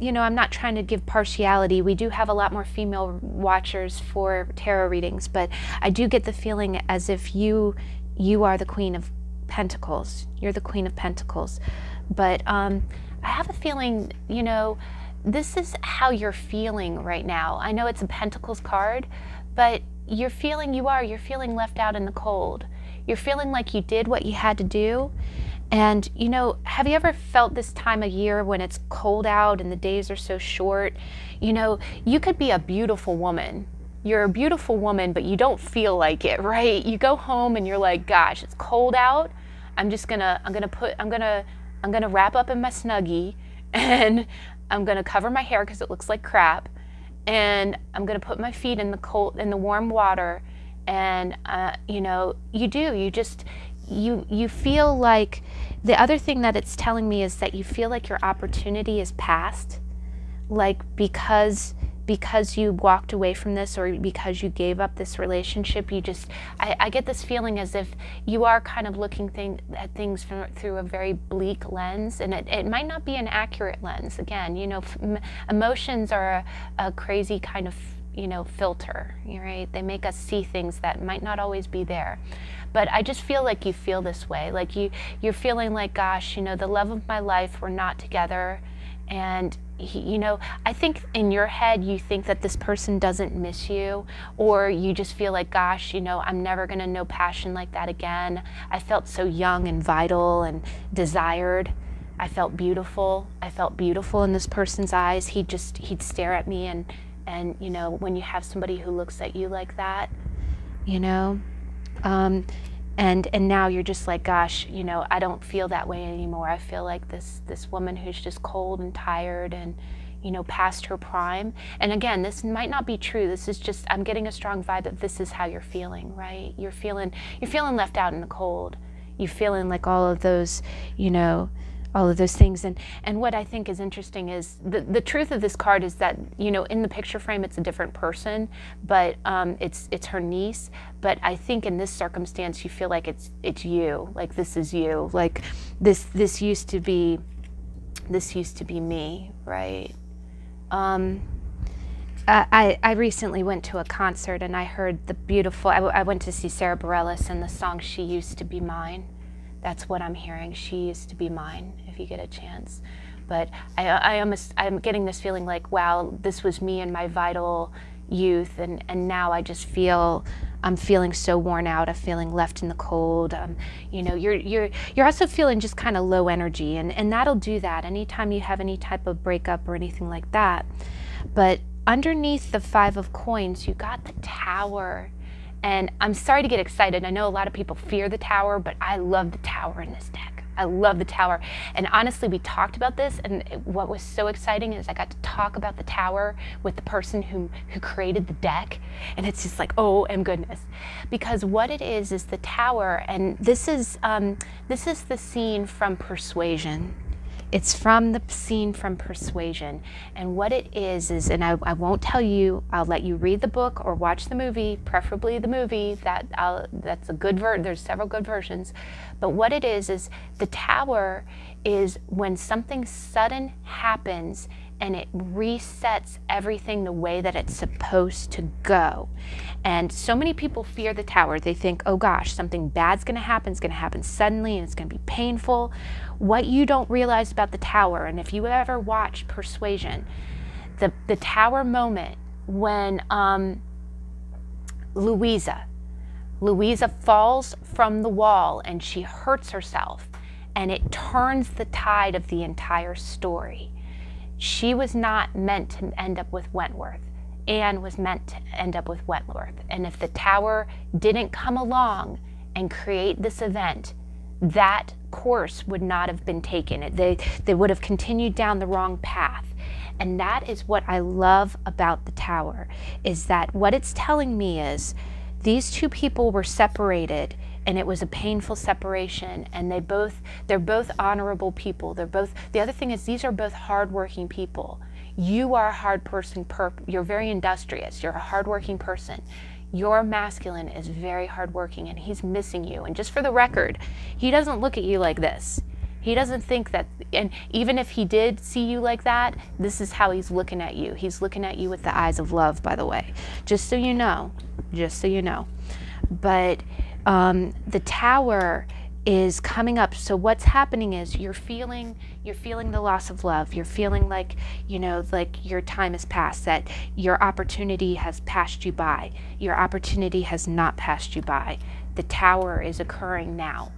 you know, I'm not trying to give partiality. We do have a lot more female watchers for tarot readings, but I do get the feeling as if you are the Queen of Pentacles. You're the Queen of Pentacles. But I have a feeling, you know, this is how you're feeling right now. I know it's a Pentacles card, but you're feeling left out in the cold. You're feeling like you did what you had to do. And, you know, have you ever felt this time of year when it's cold out and the days are so short? You know, you could be a beautiful woman. You're a beautiful woman, but you don't feel like it, right? You go home and you're like, gosh, it's cold out. I'm gonna wrap up in my Snuggie, and I'm gonna cover my hair because it looks like crap, and I'm gonna put my feet in the warm water, and you know, you feel like, the other thing that it's telling me is that you feel like your opportunity is past, like because you walked away from this, or because you gave up this relationship. I get this feeling as if you are kind of looking at things through a very bleak lens, and it might not be an accurate lens. Again, you know, emotions are a crazy kind of, you know, filter, right? They make us see things that might not always be there. But I just feel like you feel this way, like you're feeling like, gosh, you know, the love of my life, we're not together. And you know, I think in your head you think that this person doesn't miss you, or you just feel like, gosh, you know, I'm never gonna know passion like that again. I felt so young and vital and desired. I felt beautiful. I felt beautiful in this person's eyes. He'd stare at me, and you know, when you have somebody who looks at you like that, you know, and now you're just like, gosh, you know, I don't feel that way anymore. I feel like this woman who's just cold and tired and, you know, past her prime. And again, this might not be true. This is just, I'm getting a strong vibe that this is how you're feeling, right? You're feeling left out in the cold. You're feeling like all of those, you know, all of those things. And what I think is interesting is the truth of this card is that, you know, in the picture frame it's a different person, but it's her niece. But I think in this circumstance you feel like it's you, like this is you, like this used to be me, right? I recently went to a concert and I heard the beautiful, I went to see Sarah Bareilles and the song She Used to Be Mine. That's what I'm hearing. She used to be mine, if you get a chance. But I'm getting this feeling like, wow, this was me in my vital youth, and now I just feel, I'm feeling so worn out. I'm feeling left in the cold. You know, you're also feeling just kind of low energy, and that'll do that anytime you have any type of breakup or anything like that. But underneath the 5 of coins, you got the Tower. And I'm sorry to get excited. I know a lot of people fear the Tower, but I love the Tower in this deck. I love the Tower. And honestly, we talked about this, and what was so exciting is I got to talk about the Tower with the person who created the deck. And it's just like, oh, and goodness. Because what it is the Tower, and this is the scene from Persuasion. It's from the scene from Persuasion. And what it is, and I won't tell you, I'll let you read the book or watch the movie, preferably the movie. That's a good there's several good versions. But what it is the Tower is when something sudden happens and it resets everything the way that it's supposed to go. And so many people fear the Tower. They think, oh gosh, something bad's gonna happen. It's gonna happen suddenly and it's gonna be painful. What you don't realize about the Tower, and if you ever watch Persuasion, the Tower moment when Louisa falls from the wall and she hurts herself, and it turns the tide of the entire story. She was not meant to end up with Wentworth. Anne was meant to end up with Wentworth. And if the Tower didn't come along and create this event, that course would not have been taken. They would have continued down the wrong path. And that is what I love about the Tower, is that what it's telling me is these two people were separated, and it was a painful separation, and they're both honorable people. The other thing is, these are both hardworking people. You are a hard person, you're very industrious, you're a hardworking person. Your masculine is very hardworking, and he's missing you. And just for the record, he doesn't look at you like this. He doesn't think that, and even if he did see you like that, this is how he's looking at you. He's looking at you with the eyes of love, by the way. Just so you know. Just so you know. But the Tower is coming up. So what's happening is you're feeling the loss of love. You're feeling like, you know, like your time has passed, that your opportunity has passed you by. Your opportunity has not passed you by. The Tower is occurring now.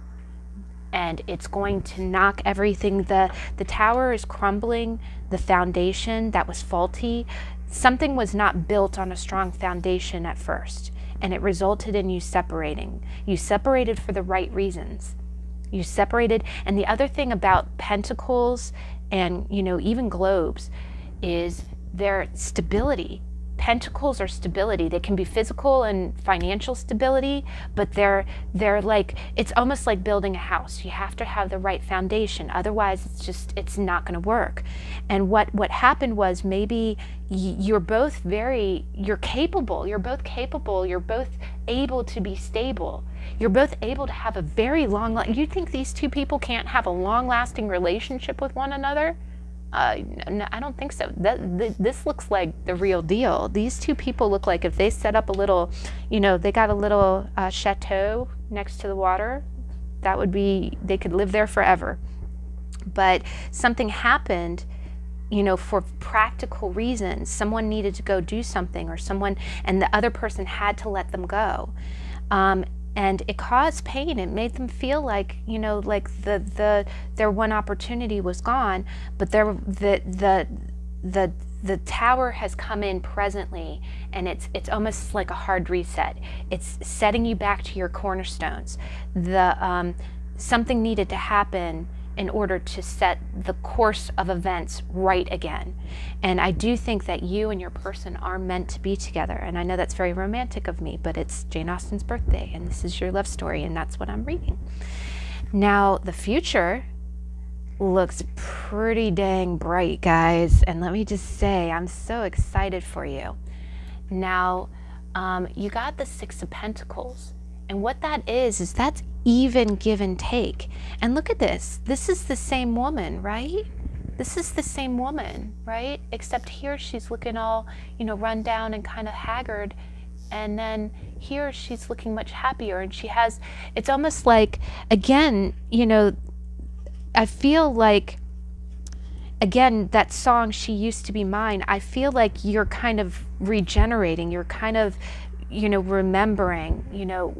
And it's going to knock everything. The Tower is crumbling. The foundation that was faulty. Something was not built on a strong foundation at first. And it resulted in you separating. You separated for the right reasons. You separated. And the other thing about pentacles and, you know, even globes is their stability. Pentacles are stability. They can be physical and financial stability, but they're like, it's almost like building a house. You have to have the right foundation. Otherwise, it's not going to work. And what happened was, maybe you're both you're capable. You're both capable. You're both able to be stable. You're both able to have a very long, you think these two people can't have a long-lasting relationship with one another? No, I don't think so. This looks like the real deal. These two people look like, if they set up a little, you know, they got a little chateau next to the water, that would be, they could live there forever. But something happened you know, for practical reasons. Someone needed to go do something, or someone, and the other person had to let them go. And it caused pain. It made them feel like, you know, like their one opportunity was gone, but the tower has come in presently, and it's almost like a hard reset. It's setting you back to your cornerstones. Something needed to happen in order to set the course of events right again. And I do think that you and your person are meant to be together. And I know that's very romantic of me, but it's Jane Austen's birthday, and this is your love story, and that's what I'm reading. Now, the future looks pretty dang bright, guys. And let me just say, I'm so excited for you. Now, you got the Six of Pentacles. And what that is that's even give and take. And look at this. This is the same woman, right? This is the same woman, right? Except here she's looking all, you know, run down and kind of haggard. And then here she's looking much happier. And she has, it's almost like, again, you know, I feel like, again, that song, She Used to Be Mine, I feel like you're kind of regenerating. You're kind of, you know, remembering, you know,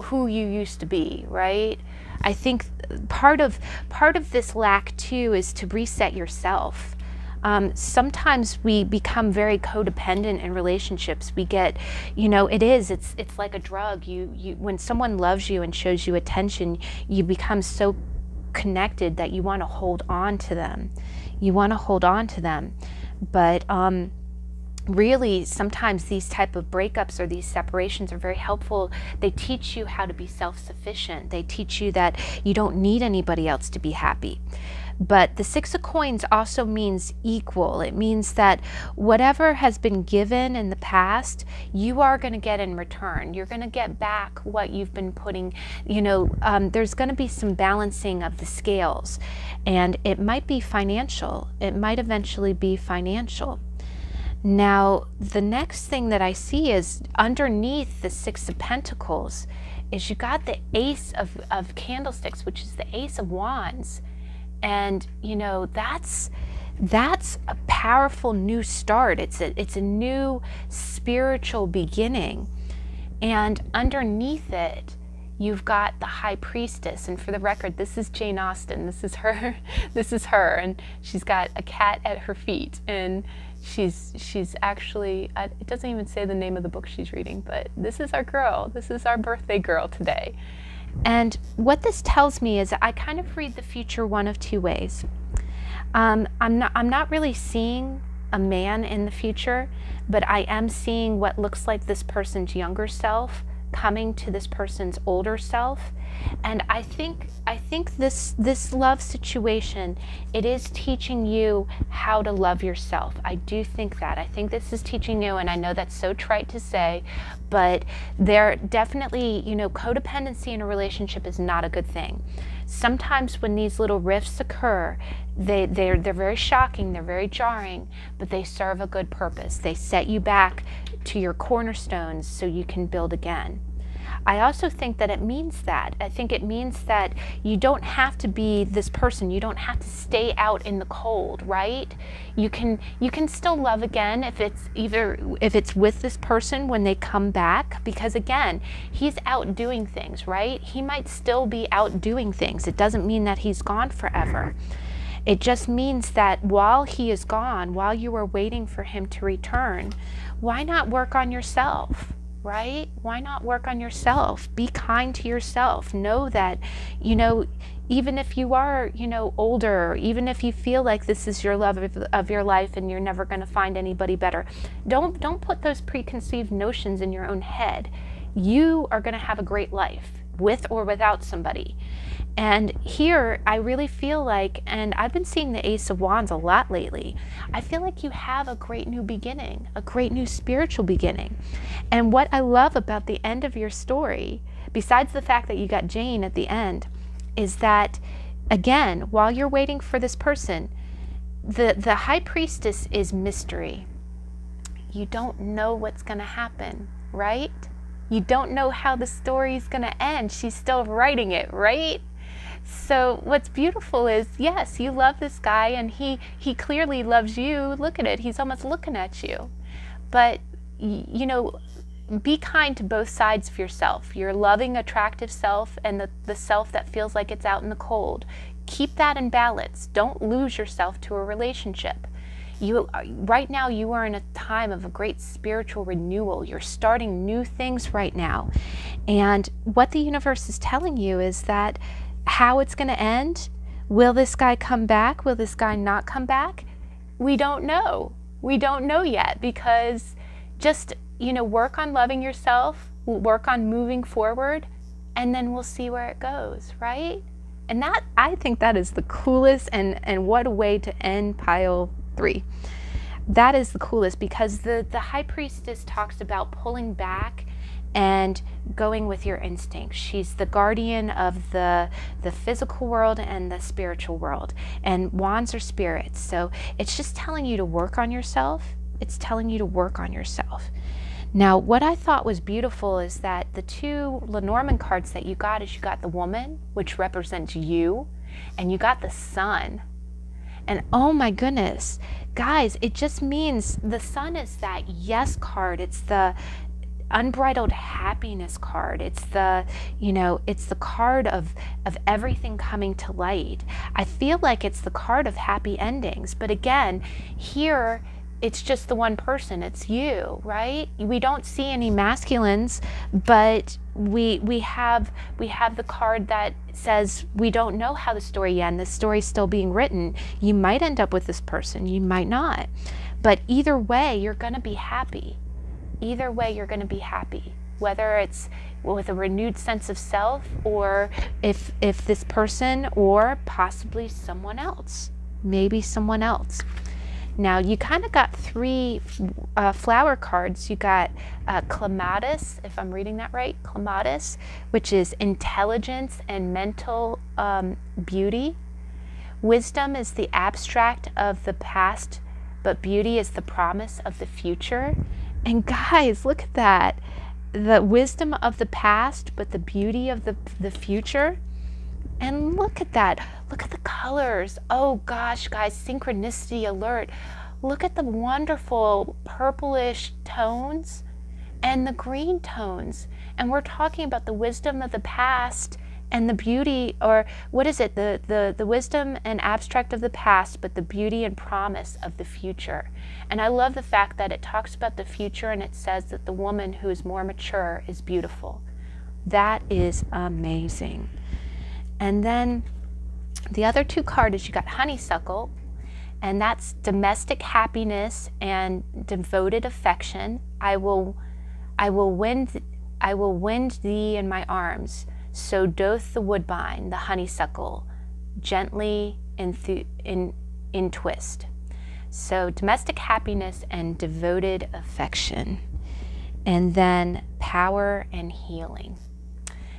who you used to be, right? I think part of this lack too is to reset yourself. Sometimes we become very codependent in relationships. We get, you know, it's like a drug. You when someone loves you and shows you attention, you become so connected that you want to hold on to them. You want to hold on to them. But really, sometimes these type of breakups or these separations are very helpful. They teach you how to be self-sufficient. They teach you that you don't need anybody else to be happy. But the Six of Coins also means equal. It means that whatever has been given in the past, you are going to get in return. You're going to get back what you've been putting, you know, there's going to be some balancing of the scales. And it might be financial. It might eventually be financial. Now, the next thing that I see is underneath the Six of Pentacles is you got the Ace of Candlesticks, which is the Ace of Wands. And, you know, that's a powerful new start. It's a new spiritual beginning. And underneath it, you've got the High Priestess. And for the record, this is Jane Austen. This is her. This is her. And she's got a cat at her feet. And she's actually, it doesn't even say the name of the book she's reading, but this is our girl. This is our birthday girl today. And what this tells me is I kind of read the future one of two ways. I'm not really seeing a man in the future, but I am seeing what looks like this person's younger self coming to this person's older self. And I think this love situation, it is teaching you how to love yourself. I do think that. I think this is teaching you, and I know that's so trite to say, but there definitely, you know, codependency in a relationship is not a good thing. Sometimes when these little rifts occur, they're very shocking, they're very jarring, but they serve a good purpose. They set you back to your cornerstones so you can build again. I also think that it means that. I think it means that you don't have to be this person. You don't have to stay out in the cold, right? You can still love again if it's with this person when they come back, because again, he's out doing things, right? He might still be out doing things. It doesn't mean that he's gone forever. It just means that while he is gone, while you are waiting for him to return, why not work on yourself? Right? Why not work on yourself? Be kind to yourself. Know that, you know, even if you are, you know, older, even if you feel like this is your love of your life and you're never going to find anybody better, don't put those preconceived notions in your own head. You are going to have a great life with or without somebody. And here, I really feel like, and I've been seeing the Ace of Wands a lot lately, I feel like you have a great new beginning, a great new spiritual beginning. And what I love about the end of your story, besides the fact that you got Jane at the end, is that, again, while you're waiting for this person, the High Priestess is mystery. You don't know what's going to happen, right? You don't know how the story's going to end. She's still writing it, right? So what's beautiful is, yes, you love this guy and he clearly loves you. Look at it. He's almost looking at you. But, you know, be kind to both sides of yourself. Your loving, attractive self and the self that feels like it's out in the cold. Keep that in balance. Don't lose yourself to a relationship. Right now you are in a time of a great spiritual renewal. You're starting new things right now. And what the universe is telling you is that how it's going to end, will this guy come back? Will this guy not come back? We don't know. We don't know yet, because just, you know, work on loving yourself, work on moving forward, and then we'll see where it goes, right? And that, I think that is the coolest, and what a way to end pile 3. That is the coolest, because the High Priestess talks about pulling back and going with your instincts. She's the guardian of the physical world and the spiritual world. And wands are spirits. So it's just telling you to work on yourself. It's telling you to work on yourself. Now, what I thought was beautiful is that the 2 Lenormand cards that you got is you got the Woman, which represents you, and you got the Sun. And oh my goodness, guys, it just means the Sun is that yes card. It's the unbridled happiness card. It's the, you know, it's the card of everything coming to light. I feel like it's the card of happy endings. But again, here it's just the one person. It's you, right? We don't see any masculines, but we have the card that says we don't know how the story ends. The story's still being written. You might end up with this person, you might not. But either way, you're going to be happy. Either way, you're going to be happy, whether it's with a renewed sense of self, or if this person, or possibly someone else, maybe someone else. Now, you kind of got 3 flower cards. You got Clematis, if I'm reading that right, Clematis, which is intelligence and mental beauty. Wisdom is the abstract of the past, but beauty is the promise of the future. And guys, look at that. The wisdom of the past, but the beauty of the future. And look at that. Look at the colors. Oh gosh, guys, synchronicity alert. Look at the wonderful purplish tones and the green tones. And we're talking about the wisdom of the past and the beauty, or what is it? The wisdom and abstract of the past, but the beauty and promise of the future. And I love the fact that it talks about the future and it says that the woman who is more mature is beautiful. That is amazing. And then the other 2 cards, you got Honeysuckle, and that's domestic happiness and devoted affection. I will wind thee in my arms. So doth the woodbine, the honeysuckle, gently in twist. So domestic happiness and devoted affection. And then power and healing.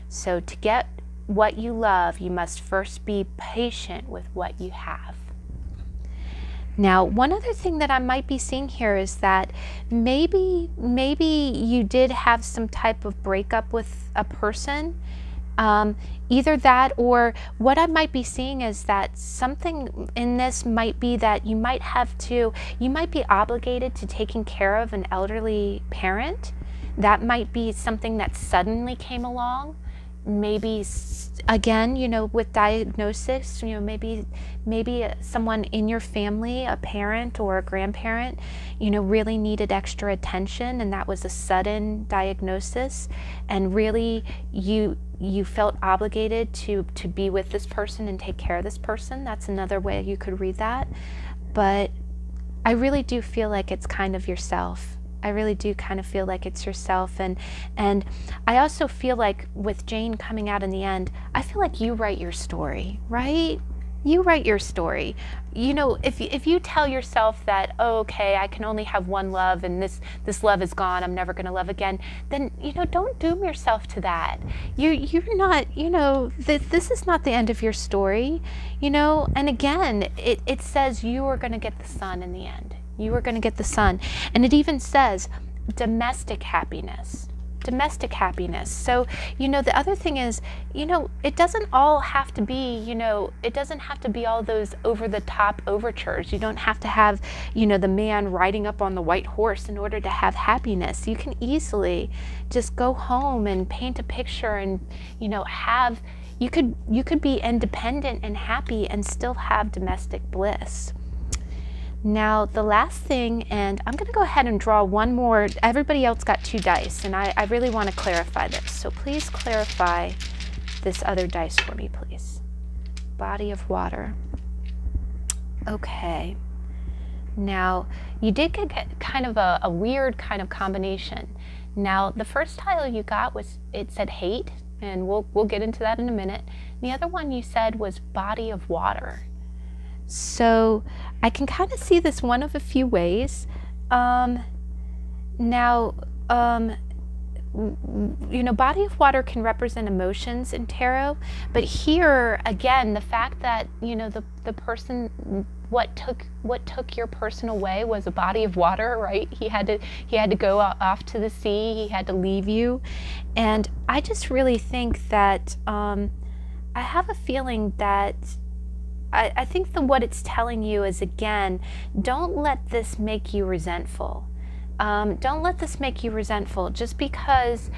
So to get what you love, you must first be patient with what you have. Now, one other thing that I might be seeing here is that maybe you did have some type of breakup with a person. Either that, or what I might be seeing is that something in this might be that you might be obligated to taking care of an elderly parent. That might be something that suddenly came along. Maybe, again, you know, with diagnosis, you know, maybe someone in your family, a parent or a grandparent, you know, really needed extra attention, and that was a sudden diagnosis, and really you felt obligated to be with this person and take care of this person. That's another way you could read that. But I really do feel like it's kind of yourself. I really do kind of feel like it's yourself. And I also feel like with Jane coming out in the end, I feel like you write your story, right? You write your story. You know, if you tell yourself that, oh, okay, I can only have one love and this love is gone, I'm never going to love again, then, you know, don't doom yourself to that. You're not, you know, this is not the end of your story, you know. And again, it says you are going to get the sun in the end. You are going to get the sun. And it even says domestic happiness. domestic happiness. So, you know, the other thing is, you know, it doesn't all have to be, you know, it doesn't have to be all those over the top overtures. You don't have to have, you know, the man riding up on the white horse in order to have happiness. You can easily just go home and paint a picture and, you know, have, you could be independent and happy and still have domestic bliss. Now the last thing, and I'm going to go ahead and draw one more. Everybody else got 2 dice, and I really want to clarify this. So please clarify this other dice for me, please. Body of water. Okay. Now you did get kind of a weird kind of combination. Now the first tile you got was, it said hate, and we'll get into that in a minute. The other one you said was body of water. So I can kind of see this one of a few ways. You know, body of water can represent emotions in tarot, but here again, the fact that, you know, the person, what took your person away was a body of water, right? He had to go off to the sea. He had to leave you, and I just really think that I have a feeling that I think that what it's telling you is, again, don't let this make you resentful. Don't let this make you resentful just because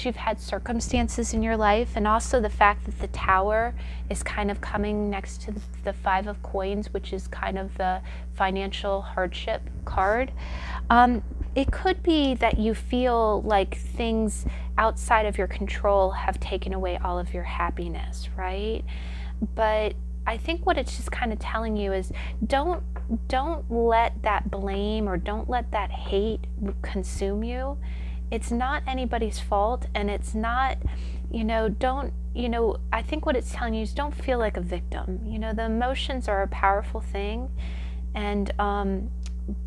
you've had circumstances in your life, and also the fact that the Tower is kind of coming next to the 5 of Coins, which is kind of the financial hardship card. It could be that you feel like things outside of your control have taken away all of your happiness, right? But I think what it's just kind of telling you is don't let that blame or don't let that hate consume you. It's not anybody's fault, and it's not, you know, I think what it's telling you is don't feel like a victim. You know, the emotions are a powerful thing, and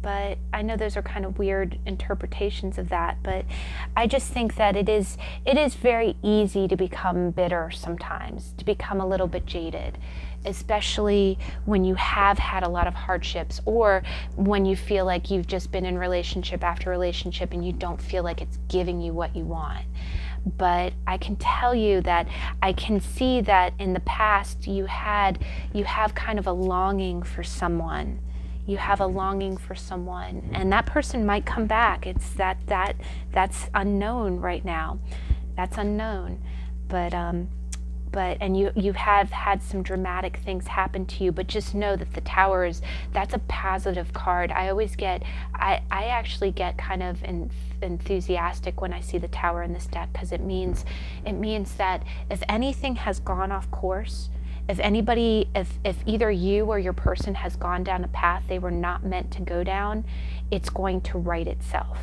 but I know those are kind of weird interpretations of that, but I just think that it is very easy to become bitter sometimes, to become a little bit jaded, especially when you have had a lot of hardships, or when you feel like you've just been in relationship after relationship and you don't feel like it's giving you what you want. But I can tell you that I can see that in the past you have kind of a longing for someone. You have a longing for someone, and that person might come back. It's that's unknown right now. That's unknown. But and you have had some dramatic things happen to you, but just know that the Tower that's a positive card. I actually get kind of enthusiastic when I see the Tower in this deck, because it means that if anything has gone off course, if either you or your person has gone down a path they were not meant to go down, it's going to right itself.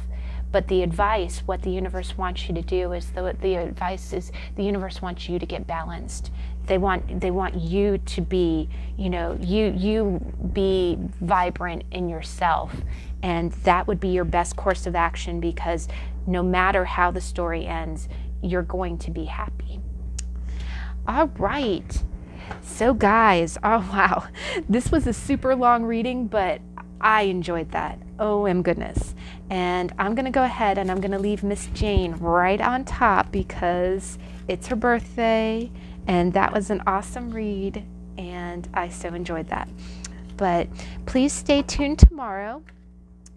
But the advice, what the universe wants you to do is, the advice is, the universe wants you to get balanced. They want you to be, you know, you be vibrant in yourself, and that would be your best course of action, because no matter how the story ends, you're going to be happy. All right. So guys, oh wow, this was a super long reading, but I enjoyed that. Oh my goodness. And I'm gonna go ahead and I'm gonna leave Miss Jane right on top because it's her birthday, and that was an awesome read, and I so enjoyed that. But please stay tuned tomorrow,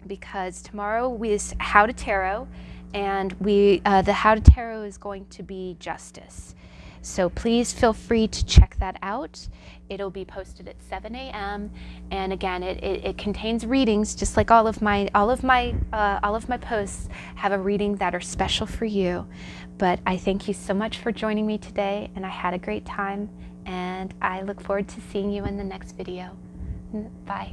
because tomorrow is How to Tarot, and the How to Tarot is going to be Justice. So please feel free to check that out. It'll be posted at 7 a.m. and again, it contains readings, just like all of my posts have a reading that are special for you. But I thank you so much for joining me today, and I had a great time, and I look forward to seeing you in the next video. Bye.